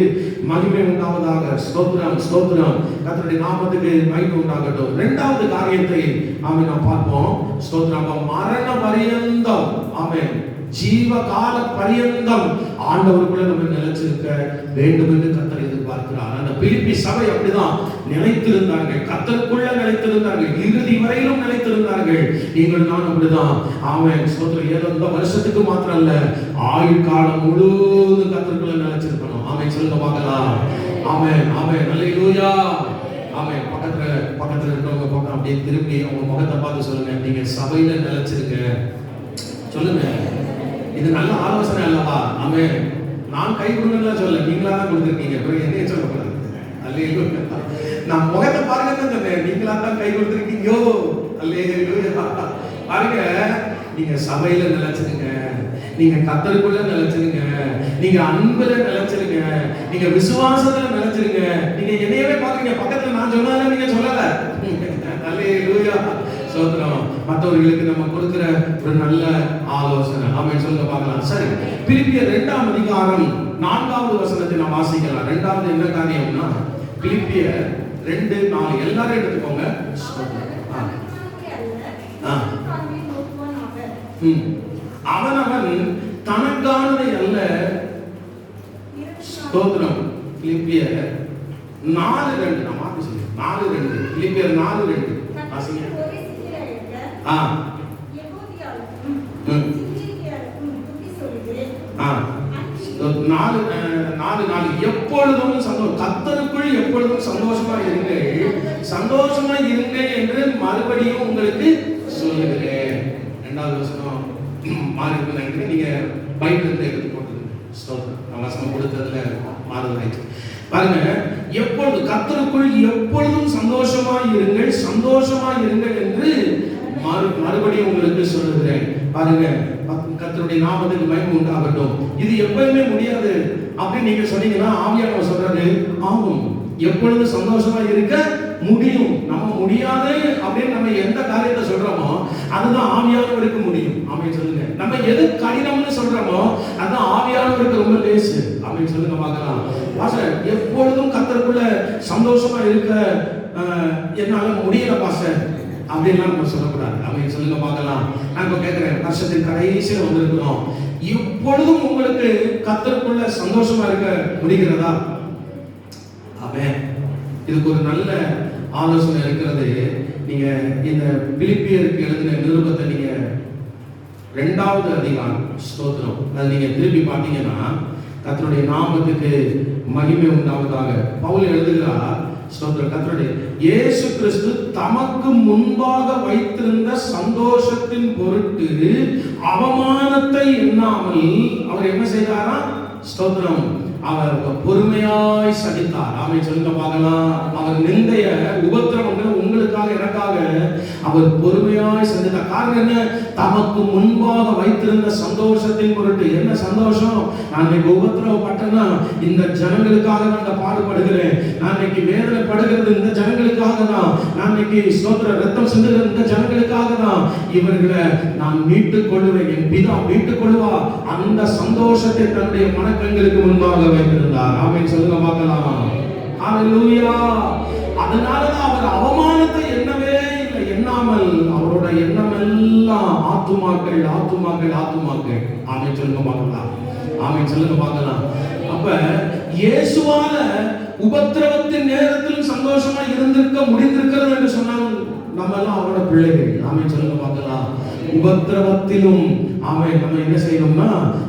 மகிமை உண்டாவதாக. ஸ்தோத்திரம், ஸ்தோத்திரம். கர்த்தருடைய நாமத்துக்கு மகிமை உண்டாகட்டும். இரண்டாவது காரியத்தை ஆமென் நாம் பார்ப்போம். ஸ்தோத்திரம். மரண பரியந்தம், ஆமென், ஜீவ கால பரியந்தம் ஆண்டவருக்குள்ள நம்ம நிலைச்சிருக்க வேண்டும் என்று கர்த்தர் எதிர்பார்க்கிறார். அந்த பிலிப்பி சபை அப்படிதான் நிலைத்திருந்தார்கள். கர்த்தருக்குள்ள நிலைத்திருந்தார்கள். இறுதி வரையிலும் நிலைத்திருந்தார்கள். நீங்கள் நான் அப்படிதான். ஆமென். ஸ்தோத்திரம். ஏதோ இந்த வருஷத்துக்கு மாத்திரம் அல்ல, ஆயுள் காலம் முழுவதும் கர்த்தருக்குள்ள நிலைச்சிருக்கணும். ஆமென். சொல்லுங்க பார்க்கலாம். ஆமென், ஆமென். அல்லேலூயா. ஆமென். பக்கத்துல இருக்கிறவங்க பக்கம் அப்படியே திரும்பி அவங்க முகத்தை பார்த்து சொல்லுங்க, நீங்க சபையில நிலைச்சிருக்க. சொல்லுங்க. இது நல்ல ஆலோசனை அல்லவா? ஆமென். நான் கை கொடுங்கன்னு சொல்ல, நீங்களா தான் கொடுத்துருக்கீங்க. என்ன சொல்லக்கூடாது. அல்லேலூயா. நான் முகத்தை பாருங்க சொன்னேன், நீங்களா தான் கை கொடுத்துருக்கீங்கோ. அல்லேலூயா. பாருங்க, நீங்க சபையில நிலைச்சிருங்க, நீங்க கர்த்தருக்குள்ள நிலைச்சிருங்க, நீங்க அன்புல நிலைச்சிருங்க, நீங்க விசுவாசத்துல நிலைச்சிருங்க. நீங்க என்னையவே பாக்குறீங்க, பக்கத்துல நான் சொன்னாலும் நீங்க சொல்லல. அல்லேலூயா. ஸ்தோத்திரம். மற்றவர்களுக்கு நம்ம கொடுக்கிற ஒரு நல்ல ஆலோசனை. ஆமென். சொல்லுங்க பார்க்கலாம். சரி, பிலிப்பியர் 2ஆம் அதிகாரம் 4வது வசனத்தை நாம் வாசிக்கலாம். இரண்டாவது என்ன காரியம்னா, பிலிப்பியர் 2:4. எல்லாரும் எடுத்துக்கோங்க. அவனவன் தனக்கானதை அல்ல. ஸ்தோத்திரம். பிலிப்பியர் 4:2. நான் மாத்தி சொல்றேன். 4:2. பிலிப்பியர் 4:2 வாசிங்க. எப்பொழுதும் கர்த்தருக்குள் எப்பொழுதும் சந்தோஷமா இருங்கள், சந்தோஷமா இருங்கள் என்று மறுபடியும் உங்களுக்கு சொல்லுகிறேன். 2வது வசனம் மாறி இருக்கு. நீங்க பைபிள் எடுத்து போட்டு வசனம் கொடுத்ததுல மாறுதல் பாருங்க. எப்பொழுது கர்த்தருக்குள் எப்பொழுதும் சந்தோஷமா இருங்கள், சந்தோஷமா இருங்கள் என்று மறுபடியும் உங்களுக்கு சொல்லுகிறேன். பாருங்க, கர்த்தருடைய நாமத்துக்கு மகிமை உண்டாகட்டும். இது எப்பவுமே முடியாது அப்படின்னு நீங்க சொன்னீங்கன்னா ஆவியானவர் சொல்றாரு, ஆகும், எப்பொழுதும் சந்தோஷமா இருக்க முடியும். நம்ம முடியாது அப்படின்னு நம்ம எந்த காரியத்தை சொல்றோமோ அதுதான் ஆவியானவருக்கு முடியும். ஆமென். சொல்லுங்க. நம்ம எது கடினம்னு சொல்றோமோ அதுதான் ஆவியானவருக்கு ரொம்ப லேசு. ஆமென். சொல்லுங்க பார்க்கலாம். பாஸ்டர், எப்பொழுதும் கர்த்தருக்குள்ள சந்தோஷமா இருக்க என்னால முடியல பாஸ்டர் அப்படின்லாம் நம்ம சொல்லக்கூடாது. ஆமென். சொல்லுங்க பார்க்கலாம். நான் இப்ப கேட்கிறேன், வருஷத்தின் கடைசியில வந்திருக்கிறோம், எப்பொழுதும் உங்களுக்கு கர்த்தருக்குள்ள சந்தோஷமா இருக்க முடிகிறதா? ஆமென். இதுக்கு ஒரு நல்ல ஆலோசனை இருக்கிறது. நீங்க இந்த பிலிப்பியருக்கு எழுதின நிருபத்தை நீங்க 2வது அதிகாரம், ஸ்தோத்திரம், அது நீங்க திருப்பி பார்த்தீங்கன்னா கர்த்தருடைய நாமத்துக்கு மகிமை உண்டாவதாக பவுல் எழுதுகிறார். ஸ்தோத்திரம். கர்த்தருடைய இயேசு கிறிஸ்து தமக்கு முன்பாக வைத்திருந்த சந்தோஷத்தின் பொருட்டு அவமானத்தை எண்ணாமல் அவர் என்ன செய்தாரா? ஸ்தோத்திரம். அவர் பொறுமையாய் சகித்தார். ஆமென். சொல்லுங்க பார்க்கலாம். அவர் நிந்தைய உபத்திரவங்கள் உங்களுக்காக எனக்காக அவர் பொறுமையாய் சகித்தார். காரணம் என்ன? தமக்கு முன்பாக வைத்திருந்த சந்தோஷத்தின் பொருட்டு. என்ன சந்தோஷம்? நான் இன்னைக்கு உபத்திரவப்பட்டேன்னா இந்த ஜனங்களுக்காக நான் பாடுபடுகிறேன், நான் இன்னைக்கு வேதனைப்படுகிறது இந்த ஜனங்களுக்காக தான், நான் இன்னைக்கு ஸ்தோத்திர ரத்தம் சிந்துகிற இந்த ஜனங்களுக்காக தான், இவர்களை நான் மீட்டுக் கொள்வேன், என் பிதா மீட்டுக் கொள்வா. அந்த சந்தோஷத்தை தன்னுடைய மனக்கண்களுக்கு முன்பாக வைத்திருந்தார். ஆமென். சொல்லுங்க பார்க்கலாம். ஹalleluya. அதனாலதான் அவர் அவமானத்தை எண்ணவே இல்லை. எண்ணாமல் அவரோட எண்ணம் எல்லாம் ஆத்துமாக்கள், ஆத்துமாக்கள், ஆத்துமாக்கள். ஆமென். சொல்லுங்க பார்க்கலாம். ஆமென். சொல்லுங்க பார்க்கலாம். அப்ப இயேசுவால உபத்திரவத்தின் நேரத்திலும் சந்தோஷமா இருந்திருக்க முடிந்திருக்கிறது என்று சொன்னால் நம்ம எல்லாம் அவரோட பிள்ளைகள். ஆமென். சொல்லுங்க பார்க்கலாம். உபத்திரவத்திலும் ஆமென் நம்ம என்ன செய்யணும்னா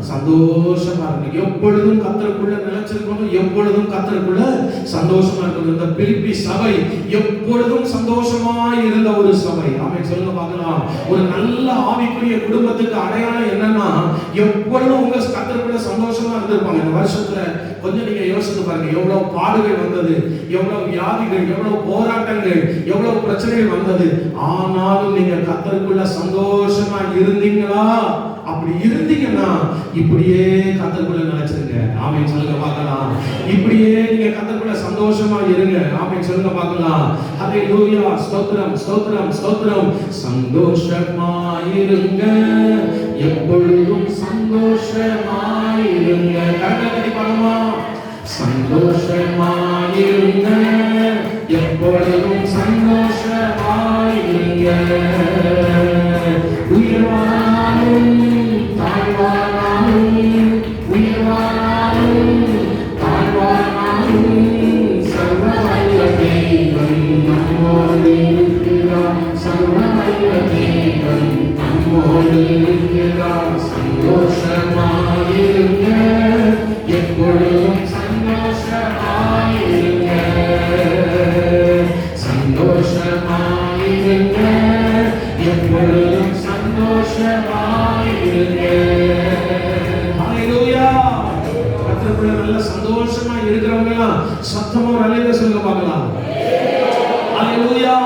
சந்தோஷமா இருக்கணும். எப்பொழுதும் கர்த்தருக்குள்ள நிலைச்சிருக்கணும், எப்பொழுதும் கர்த்தருக்குள்ள சந்தோஷமா இருக்கணும். இந்த பிலிப்பி சபை எப்பொழுதும் சந்தோஷமா இருந்த ஒரு சபை. ஆமென். சொல்லுங்க பார்க்கலாம். ஒரு நல்ல ஆவிக்குரிய குடும்பத்துக்கு அடையாளம் என்னன்னா எப்பொழுதும் உங்க கர்த்தருக்குள்ள சந்தோஷமா இருந்திருப்பாங்க. இந்த வருஷத்துல கொஞ்சம் நீங்க யோசித்து பாருங்க, எவ்வளவு பாடுகள் வந்தது, எவ்வளவு வியாதிகள், எவ்வளவு போராட்டங்கள், எவ்வளவு பிரச்சனைகள் வந்தது. ஆனாலும் நீங்க கர்த்தருக்குள்ள சந்தோஷமா இருந்தீங்களா? அப்படி அப்படி இருந்தீங்கன்னா இப்படியே கர்த்தருக்குள்ள நினைச்சிருங்க. ஆமென் சொல்லுங்க பார்க்கலாம். இப்படியே நீங்க கர்த்தருக்குள்ள சந்தோஷமா இருங்க. ஆமென் சொல்லுங்க பார்க்கலாம். ஹalleluya. ஸ்தோத்திரம் ஸ்தோத்திரம் ஸ்தோத்திரம். சந்தோஷமாயிருங்க, எப்பொழுதும் சந்தோஷமாயிருங்க. கரங்களை பாடுமா. சந்தோஷமாயிருங்க, எப்பொழுதும் சந்தோஷமாயிருங்க. உயர்வானாலும் தாழ்வானாலும், உயர்வானாலும் தாழ்வானாலும், சர்வவல்ல தேவன் நம்மோடு இருக்கிறார். சர்வவல்ல தேவன் நம்மோடு இருக்கிறார். சந்தோஷமாயிருங்க, எப்பொழுதும் சந்தோஷமாயிருங்க. சந்தோஷமாயிருங்க, எப்பொழுதும் சந்தோஷமாயிருங்க. ஹalleluya. கர்த்தருக்குள்ள நல்ல சந்தோஷமா இருக்கிறவங்க சத்தமா ஹalleluya சொல்லுங்க பார்க்கலாம். ஹalleluya.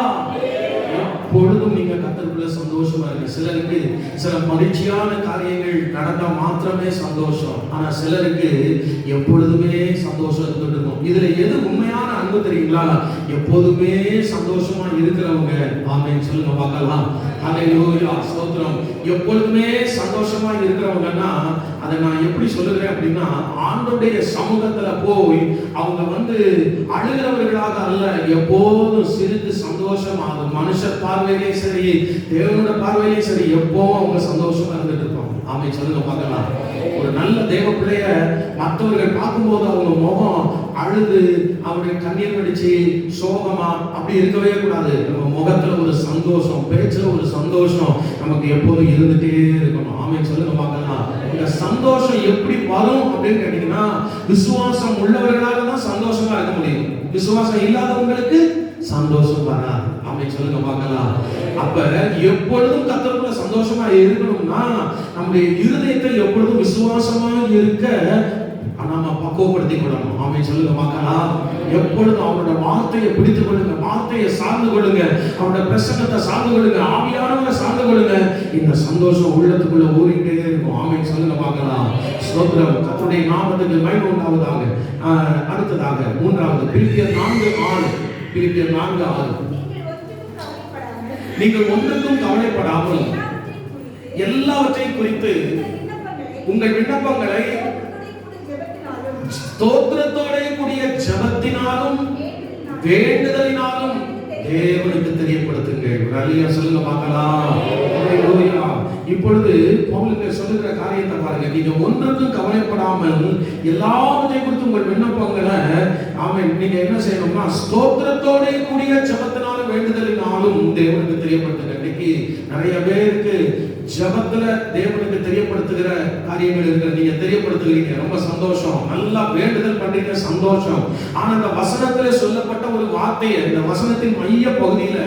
எப்பொழுதும் நீங்க கர்த்தருக்குள்ள சந்தோஷமா இருங்க. சிலருக்கு சில மகிழ்ச்சியான காரியங்கள் நடந்தா மாத்திரமே சந்தோஷம். ஆனா சிலருக்கு எப்பொழுதுமே சந்தோஷம் இருந்துட்டு இருக்கும். இதுல எது உண்மையான அன்பு தெரியுங்களா? எப்போதுமே சந்தோஷமா இருக்கிறவங்க. ஆமென் சொல்லுங்க பார்க்கலாம். ஹalleluya. ஸ்தோத்திரம். எப்பொழுதுமே சந்தோஷமா இருக்கிறவங்கன்னா அதை நான் எப்படி சொல்லுகிறேன் அப்படின்னா, ஆண்டவருடைய சமூகத்துல போய் அவங்க அழுகிறவர்களாக அல்ல, எப்போதும் சிரித்து சந்தோஷமா, அது மனுஷர் பார்வையிலே சரி தேவனோட பார்வையிலே சரி, எப்போதும் அவங்க சந்தோஷமா இருந்துட்டு இருப்பாங்க. ஆமென் சொல்லுங்க பார்க்கலாம். ஒரு நல்ல தேவ பிள்ளைய மற்றவர்கள் பார்க்கும்போது அவங்க முகம் அழுது அவருடைய கண்ணீர் வடிச்சு சோகமா அப்படி இருக்கவே கூடாது. நம்ம முகத்துல ஒரு சந்தோஷம், பேச்சுல ஒரு சந்தோஷம் நமக்கு எப்போதும் இருந்துட்டே இருக்கணும். ஆமென் சொல்லுங்க பார்க்கலாம். இந்த சந்தோஷம் எப்படி வரும் அப்படின்னு கேட்டீங்கன்னா, விசுவாசம் உள்ளவர்களால தான் சந்தோஷமா இருக்க முடியும். விசுவாசம் இல்லாதவங்களுக்கு சந்தோஷம் வராது. ஆமென் சொல்லுங்க பார்க்கலாம். அப்ப எப்பொழுதும் கர்த்தருக்குள்ள சந்தோஷமா இருக்கணும்னா நம்முடைய இருதயத்தை எப்பொழுதும் விசுவாசமா இருக்க நாம பக்குவப்படுத்திக் கொள்ளணும். ஆமென் சொல்லுங்க பார்க்கலாம். எப்பொழுதும் அவரோட வார்த்தையை பிடித்துக் கொள்ளுங்க, வார்த்தையை சார்ந்து கொள்ளுங்க, அவரோட பிரசன்னத்தை சார்ந்து கொள்ளுங்க, ஆவியானவரை சார்ந்து கொள்ளுங்க. இந்த சந்தோஷம் உள்ளத்துக்குள்ள ஊறிட்டே இருக்கும். ஆமென் சொல்லுங்க பார்க்கலாம். ஸ்தோத்திரம். கர்த்தருடைய நாமத்துக்கு மகிமை உண்டாவதாக. அடுத்ததாக மூன்றாவது பிலிப்பியர் 4:6. பிலிப்பியர் 4:6. நீங்கள் ஒன்றுக்கும் கவலைப்படாமல் எல்லாவற்றையும் குறித்து உங்கள் விண்ணப்பங்களை ஸ்தோத்திரத்தோட கூடிய ஜெபத்தினாலும் வேண்டுதலினாலும் தேவனுக்கு தெரியப்படுத்துங்கள். ஹalleluya சொல்லுங்க பார்க்கலாம். ஹalleluya. இப்பொழுது பவுலுக்கு சொல்லுகிற காரியத்தை பாருங்க. நீங்க ஒன்றுக்கும் கவலைப்படாமல் எல்லாவற்றையும் குறித்து உங்கள் விண்ணப்பங்களை ஆமென் நீங்க என்ன செய்யணும்னா ஸ்தோத்திரத்தோட கூடிய ஜெபத்தினாலும் வேண்டுதலினாலும் தேவனுக்கு தெரியப்படுத்துங்க. இன்னைக்கு நிறைய பேருக்கு ஜெபத்துல தேவனுக்கு தெரியப்படுத்துகிற காரியங்கள் இருக்கு. நீங்க தெரியப்படுத்துகிறீங்க, ரொம்ப சந்தோஷம். நல்லா வேண்டுதல் பண்றீங்க, சந்தோஷம். ஆனா இந்த வசனத்துல சொல்லப்பட்ட ஒரு வார்த்தையை, இந்த வசனத்தின் மைய பகுதியில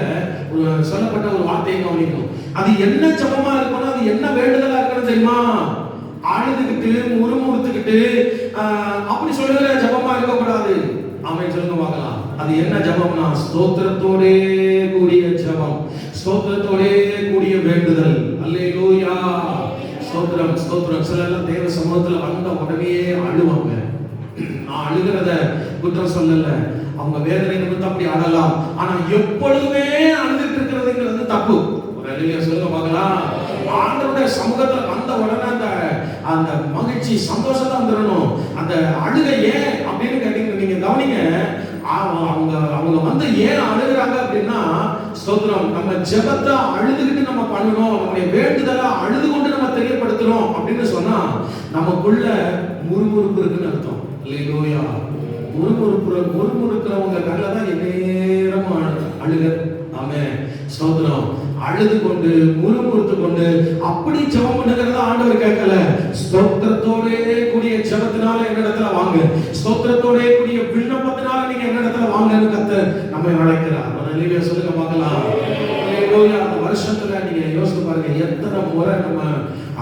சொல்லப்பட்ட ஒரு வார்த்தையை கவனிக்கணும். அது என்ன ஜெபமா இருக்கணும், அது என்ன வேண்டுதலா இருக்கணும் தெரியுமா? அழுதுகிட்டு முறுமுறுத்துக்கிட்டு அப்படி சொல்லுகிற ஜெபமா இருக்கக்கூடாது. ஆமென் சொல்லுங்க பார்க்கலாம். அது என்ன ஜெபம்னா ஸ்தோத்திரத்தோட கூடிய ஜெபம், ஸ்தோத்திரத்தோட கூடிய வேண்டுதல். அல்லேலூயா. ஸ்தோத்திரம் ஸ்தோத்திரம். சிலர் தேவ சமூகத்துல வந்த உடனே அழுவாங்க. நான் அழுகிறத குற்றம் சொல்லல, அவங்க வேதனை நிமித்தம் அப்படி அழலாம். ஆனா எப்பொழுதுமே அழுதுட்டு இருக்கிறதுங்கிறது தப்பு. ஒரு அல்லேலூயா சொல்லுங்க பார்க்கலாம். ஆண்டவருடைய சமூகத்துல வந்த உடனே அந்த மகிழ்ச்சி சந்தோஷத்தை வந்துடணும். அந்த அழுகை ஏன் அப்படின்னு கேட்டீங்க, நீங்க கவனிங்க. அவங்க ஏன் அழுகிறாங்க அப்படின்னா, ஸ்தோத்திரம், நம்ம ஜெபத்தை அழுதுகிட்டு நம்ம பண்ணணும், நம்முடைய வேண்டுதலை அழுது கொண்டு நம்ம தெரியப்படுத்துறோம் அப்படின்னு சொன்னா நமக்குள்ள முறுமுறுப்பு இருக்குன்னு அர்த்தம். அல்லேலூயா. முறுமுறுக்கிறவங்க கல்ல தான் நேரமும் அழுக. ஆமென் ஸ்தோத்திரம். அழுது கொண்டு முறுமுறுத்து கொண்டு அப்படி ஜெபம் பண்ணுகிறத ஆண்டவர் கேட்கல. ஸ்தோத்திரத்தோட கூடிய ஜெபத்தினால என்னிடத்துல வாங்க, ஸ்தோத்திரத்தோட கூடிய விண்ணப்பத்தினால நீங்க என்னிடத்துல வாங்கன்னு கர்த்தர் நம்மை அழைக்கிறார். அல்லேலூயா சொல்லுங்க பார்க்கலாம். அல்லேலூயா. அந்த வருஷத்துல நீங்க யோசித்து பாருங்க, எத்தனை முறை நம்ம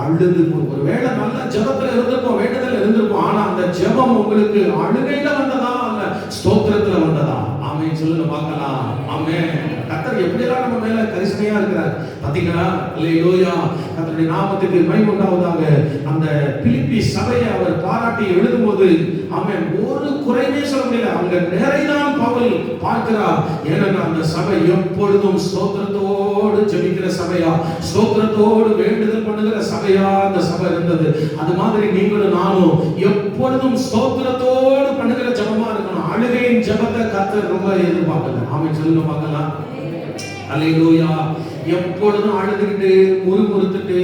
அழுது, ஒருவேளை நல்ல ஜெபத்துல இருந்திருப்போம், வேண்டுதல் இருந்திருப்போம். ஆனா அந்த ஜெபம் உங்களுக்கு அழுகையில வந்ததா இல்ல ஸ்தோத்திரத்துல வந்ததா? ஆமென் சொல்லுங்க பார்க்கலாம். ஆமென். கர்த்தர் எப்படியெல்லாம் நம்ம மேல கரிசனையா இருக்கிறார் பாத்தீங்களா? அல்லேலூயா. கர்த்தருடைய நாமத்துக்கு மகிமை உண்டாவதாக. அந்த பிலிப்பி சபையை அவர் பாராட்டி எழுதும்போது அவன் ஒரு குறைவே சொல்ல முடியல. அவங்க நிறைதான் பவுல் பார்க்கிறார். ஏன்னா அந்த சபை எப்பொழுதும் ஸ்தோத்திரத்தோடு ஜெபிக்கிற சபையா, ஸ்தோத்திரத்தோடு வேண்டுதல் பண்ணுகிற சபையா அந்த சபை இருந்தது. அது மாதிரி நீங்களும் நானும் எப்பொழுதும் ஸ்தோத்திரத்தோடு பண்ணுகிற ஜெபமா இருக்கணும். அழுகையின் ஜெபத்தை கர்த்தர் ரொம்ப எதிர்பார்க்கல. ஆமென் சொல்லுங்க பார்க்கலாம். அல்லேலூயா. எப்பொழுதும் அழுதுகிட்டு முறுமுறுத்துட்டு,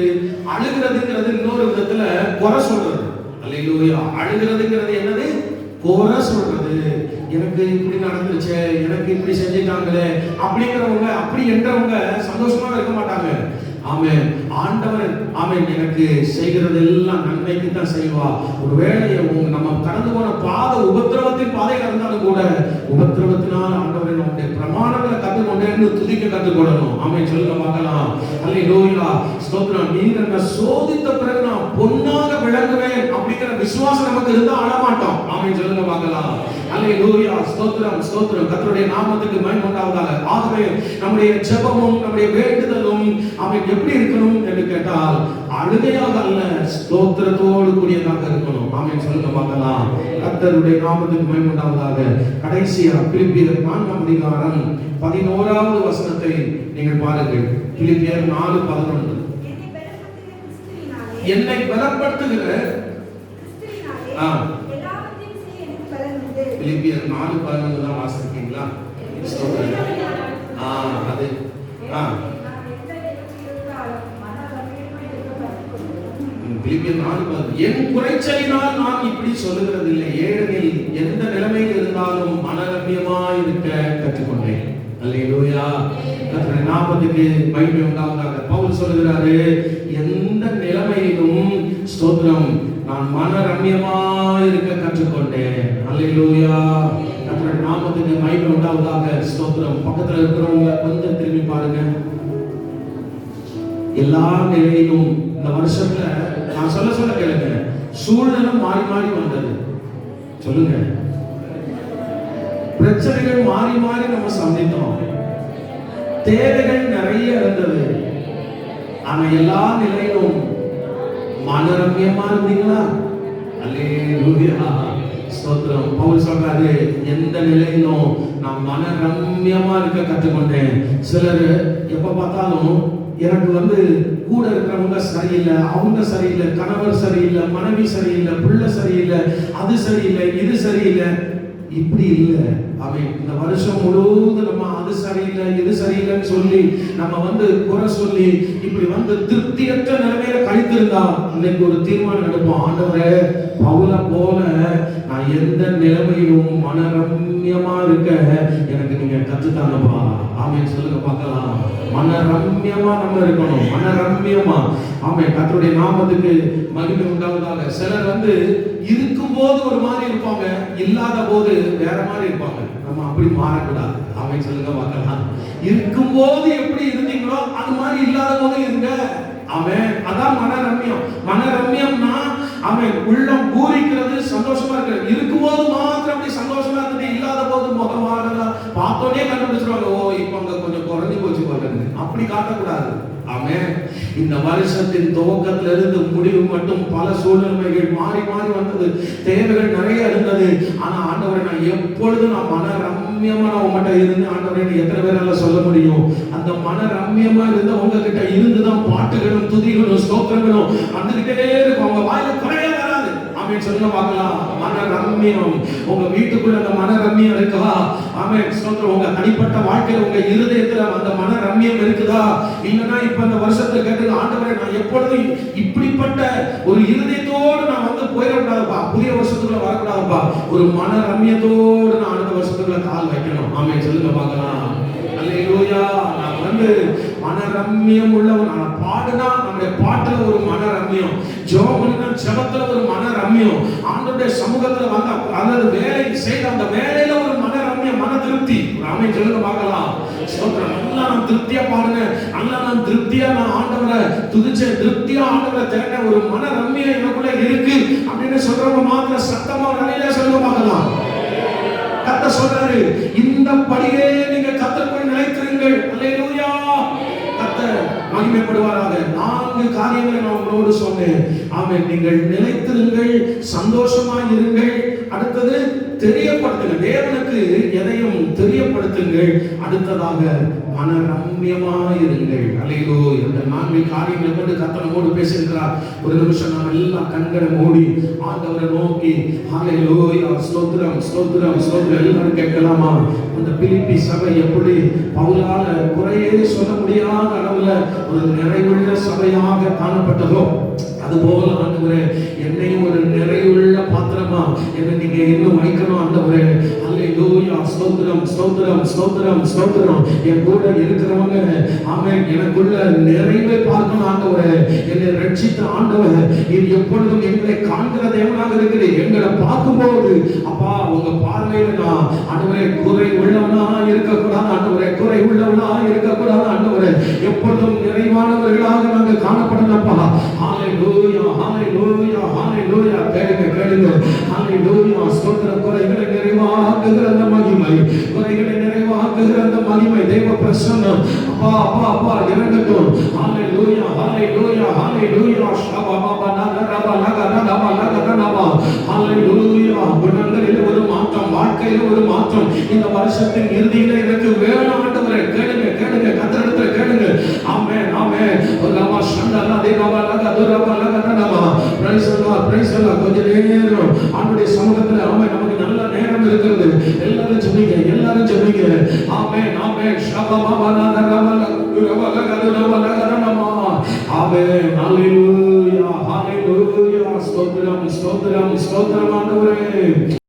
அழுகிறதுங்கிறது இன்னொரு விதத்துல குறை சொல்றது. அல்லேலூயா. அழுகிறதுங்கிறது என்னது? குறை சொல்றது. எனக்கு இப்படி நடந்துருச்சு, எனக்கு இப்படி செஞ்சுட்டாங்களே அப்படிங்கிறவங்க, அப்படி என்றவங்க சந்தோஷமா இருக்க மாட்டாங்க. ஆமென். ஆண்டவர் ஆமென் எனக்கு செய்கிறது எல்லாம் நன்மைக்கு தான் செய்வா. ஒருவேளை நம்ம கடந்து போன பாதை உபத்திரவத்தின் பாதையில இருந்தாலும் கூட உபத்திரவத்தினால் ஆண்டவரை நம்முடைய பிரமாணங்களை கற்றுக்கொண்டேன்னு துதிக்க கற்றுக்கொள்ளணும். ஆமென் சொல்லுங்க பார்க்கலாம். அல்லேலூயா. ஸ்தோத்திரம். நீங்க என்ன சோதித்த பிறகு நான் பொன்னாக விளங்குவேன் அப்படிங்கிற விசுவாசம் நமக்கு இருந்தா அழமாட்டோம். ஆமென் சொல்லுங்க பார்க்கலாம். அல்லேலூயா. ஸ்தோத்திரம் ஸ்தோத்திரம். கர்த்தருடைய நாமத்துக்கு மகிமை உண்டாவதாக. ஆகவே நம்முடைய ஜெபமும் நம்முடைய வேண்டுதலும் அவன் எப்படி இருக்கணும் என்று கேட்டால் அழுகையாக அல்ல, ஸ்தோத்திரத்தோடு கூடியதாக இருக்கணும். ஆமென் சொல்லுங்க பார்க்கலாம். கர்த்தருடைய நாமத்துக்கு மகிமை உண்டாவதாக. கடைசியா பிலிப்பியர் 4ஆம் அதிகாரம் 11வது வசனத்தை நீங்கள் பாருங்கள். பிலிப்பியர் 4:11. என்னை பலப்படுத்துகிற பிலிப்பியர் 4:11 தான் வாசிக்கிறீங்களா? அது பிலிப்பியர் 4:11. என் குறைச்சலினால் நான் இப்படி சொல்லுகிறது இல்லை, ஏனெனில் எந்த நிலைமையில் இருந்தாலும் மனரம்யமாய் இருக்க கற்றுக்கொண்டேன். அல்லேலூயா. கர்த்தருடைய நாமத்துக்கு மகிமை உண்டாவதாக. பவுல் சொல்லுகிறாரு, எந்த நிலைமையிலும் ஸ்தோத்திரம் நான் மனரம்யமாய் இருக்க கற்றுக்கொண்டேன். அல்லேலூயா. கர்த்தருடைய நாமத்துக்கு மகிமை உண்டாவதாக. ஸ்தோத்திரம். பக்கத்துல இருக்கிறவங்க கொஞ்சம் திரும்பி பாருங்க. எல்லா நிலையிலும் இந்த வருஷத்துல நான் சொல்ல கேளுங்க, சூழ்நிலை மாறி மாறி வந்தது. சொல்லுங்க. பிரச்சனைகள் மாறி மாறி நம்ம சந்தித்தோம். தேவைகள் நிறைய இருந்தது. ஆனா எல்லா நிலையிலும் மனரம்யமா இருந்தீங்களா? அல்லேலூயா. ஸ்தோத்திரம். பவுல் சொல்றாரு, எந்த நிலையிலும் நான் மனரம்யமா இருக்க கற்றுக்கொண்டேன். சிலர் எப்ப பார்த்தாலும் எனக்கு கூட இருக்கிறவங்க சரியில்லை, அவங்க சரியில்லை, கணவர் சரியில்லை, மனைவி சரியில்லை, பிள்ளை சரியில்லை, அது சரியில்லை, இது சரியில்லை. இப்படி இல்லை. அவன் இந்த வருஷம் முழுவதும் நம்ம அது சரியில்லை இது சரியில்லைன்னு சொல்லி நம்ம குறை சொல்லி இப்படி திருப்தியற்ற நிலைமையில கழித்திருந்தா இன்னைக்கு ஒரு தீர்மானம் எடுப்போம். ஆண்டவரே, பவுல போல நான் எந்த நிலைமையிலும் மனரம்யமா இருக்க எனக்கு நீங்க கத்துத்தாங்கப்பா. ஆமென் சொல்லுங்க பார்க்கலாம். மனரம்யமா நம்ம இருக்கணும். மனரம்யமா. ஆமென். கர்த்தருடைய நாமத்துக்கு மகிமை உண்டாவதாக. சிலர் இருக்கும்போது ஒரு மாதிரி இருப்பாங்க, இல்லாத போது வேற மாதிரி இருப்பாங்க. நம்ம அப்படி மாறக்கூடாது. ஆமென் சொல்லுங்க பார்க்கலாம். இருக்கும்போது எப்படி இருந்தீங்களோ அது மாதிரி இல்லாத போது இருங்க. ஆமென். அதான் மனரம்யம். மனரம்யம்னா ஆமென் உள்ளம் பூரிக்கிறது, சந்தோஷமா இருக்கிறது. இருக்கும்போது மாத்திரம் அப்படி சந்தோஷமா இருந்தது, இல்லாத போது முகம் மாறலாம் பார்த்தோன்னே கண்டுபிடிச்சிருவாங்க. ஓ, இப்ப அங்க கொஞ்சம் குறைஞ்சு போச்சு பாருங்க. அப்படி காட்டக்கூடாது. ஆமென். இந்த வருஷத்தின் துவக்கத்துல இருந்து முடிவு மட்டும் பல சூழ்நிலைகள் மாறி மாறி வந்தது. தேவைகள் நிறைய இருந்தது. ஆனா ஆண்டவரை நான் எப்பொழுதும் நான் மனரம்யமா நான் உங்ககிட்ட இருந்து ஆண்டவரை எத்தனை பேரால சொல்ல முடியும்? அந்த மனரம்யமா இருந்த உங்ககிட்ட இருந்துதான் பாட்டுகளும் துதிகளும் ஸ்தோத்திரங்களும் வந்துகிட்டே இருக்கும். அவங்க வாயில குறைய வராது. ஆமென் சொல்லுங்க பார்க்கலாம். மனரம்யம். உங்க வீட்டுக்குள்ள அந்த மனரம்யம் இருக்கா? ஆமென் ஸ்தோத்திரம். உங்க தனிப்பட்ட வாழ்க்கையில உங்க இருதயத்துல அந்த மனரம்யம் இருக்குதா? இல்லனா இப்ப இந்த வருஷத்துல கேட்டு ஆண்டவரே நான் எப்பொழுதும் இப்படிப்பட்ட ஒரு இருதயத்தோடு நான் போயிடக்கூடாதுப்பா, புதிய வருஷத்துக்குள்ள வரக்கூடாதுப்பா, ஒரு மனரம்யத்தோடு நான் அடுத்த வருஷத்துக்குள்ள கால் வைக்கணும். ஆமென் சொல்லுங்க பார்க்கலாம். அல்லேலூயா. நான் மனரம்யம் உள்ளவன். நான் பாடுனா நம்முடைய பாட்டுல ஒரு மனரம்யம், ஜெபம்னா ஜெபத்துல ஒரு மனரம்யம், ஆண்டவருடைய சமூகத்துல அதாவது வேலை செய்த அந்த வேலையில ஒரு மனரம்யம், மன திருப்தி. ஆமென் சொல்லுங்க பார்க்கலாம். ஸ்தோத்திரம். நல்லா நான் திருப்தியா பாடுனேன், நல்லா நான் திருப்தியா நான் ஆண்டவரை துதிச்சேன், திருப்தியா ஆண்டவரை தேடின ஒரு மனரம்யம் எனக்குள்ள இருக்கு அப்படின்னு சொல்றவங்க மாத்திரம் சத்தமா நிலையில சொல்லுங்க பார்க்கலாம். கர்த்தர் சொல்றாரு, இந்த படியே நீங்க கர்த்தருக்குள் நிலைத்திருங்கள், மகிமைப்படுவாராக. 4 காரியங்களை நான் உங்களோடு சொன்னேன். ஆமென். நீங்கள் நிலைத்திருங்கள், சந்தோஷமாய் இருங்கள். அடுத்தது தெரியப்படுத்துங்க, தேவனுக்கு எதையும் தெரியப்படுத்துங்கள். அடுத்ததாக மனரம்யமாயிருங்கள். அல்லேலூயா. இந்த 4 காரியங்களை கொண்டு கர்த்தர் நம்மோடு பேசியிருக்கிறார். ஒரு நிமிஷம் நாம் எல்லாம் கண்களை மூடி ஆண்டவரை நோக்கி ஹல்லேலூயா, ஸ்தோத்திரம் ஸ்தோத்திரம் ஸ்தோத்திரம் எல்லாரும் கேட்கலாமா? அந்த பிலிப்பி சபை எப்படி பவுலால குறையே சொல்ல முடியாத அளவுல ஒரு நிறைவுள்ள சபையாக காணப்பட்டதோ, அதுபோல ஆண்டவரே என்னையும் ஒரு நிறைவுள்ள பாத்திரமா என்ன நீங்க இன்னும் வைக்கணும் ஆண்டவரே. அல்லேலூயா, ஸ்தோத்திரம் ஸ்தோத்திரம் ஸ்தோத்திரம் ஸ்தோத்திரம். என் கூட இருக்கிறவங்க ஆமென் எனக்குள்ள நிறைவை பார்க்கணும் ஆண்டவரே. என்னை ரட்சித்த ஆண்டவரே, இது எப்பொழுதும் எங்களை காண்கிற தேவனாக இருக்கிறீர். எங்களை பார்க்கும்போது அப்பா உங்க பார்வையில நான் ஆண்டவரே குறை உள்ளவனா இருக்கக்கூடாது ஆண்டவரே, குறை உள்ளவனா இருக்கக்கூடாது ஆண்டவரே. எப்பொழுதும் நிறைவானவர்களாக நாங்கள் காணப்படணும்ப்பா. ஹalleluya ஹalleluya ஹalleluya. கேளுங்க கேளுங்க. ஹalleluya, ஸ்தோத்திரம். குறைகளை நிறைவாக்குகிற அந்த மகிமை, குறைகளை நிறைவாக்குகிற அந்த மகிமை, தேவ பிரசன்னம் அப்பா அப்பா அப்பா இறங்கட்டும். ஹalleluya ஹalleluya ஹalleluya. ஷபபப நகரப நகரப நகரப. ஹalleluya. குணங்களில் ஒரு மாற்றம், வாழ்க்கையில் ஒரு மாற்றம் இந்த வருஷத்தின் இறுதியில எனக்கு வேணும் ஆண்டவரே. கேளுங்க கேளுங்க, கர்த்தரிடத்துல கேளுங்க. ஆமென் ஆமென். லமா ஷண்டலா தேவா லகா துரபா லகா நமா. பிரைஸ் அல்லாஹ் பிரைஸ் அல்லாஹ். கொஞ்ச நேரம் ஆண்டவருடைய சமூகத்துல ஆமென், நமக்கு நல்ல நேரம் இருக்கிறது. எல்லாரும் ஜெபிங்க, எல்லாரும் ஜெபிங்க. ஆமென் ஆமென். ஷபபப நகரப துரபா லகா துரபா லகா நமா. ஆமென். ஹalleluya ஹalleluya. ஸ்தோத்திரம் ஸ்தோத்திரம் ஸ்தோத்திரம் ஆண்டவரே.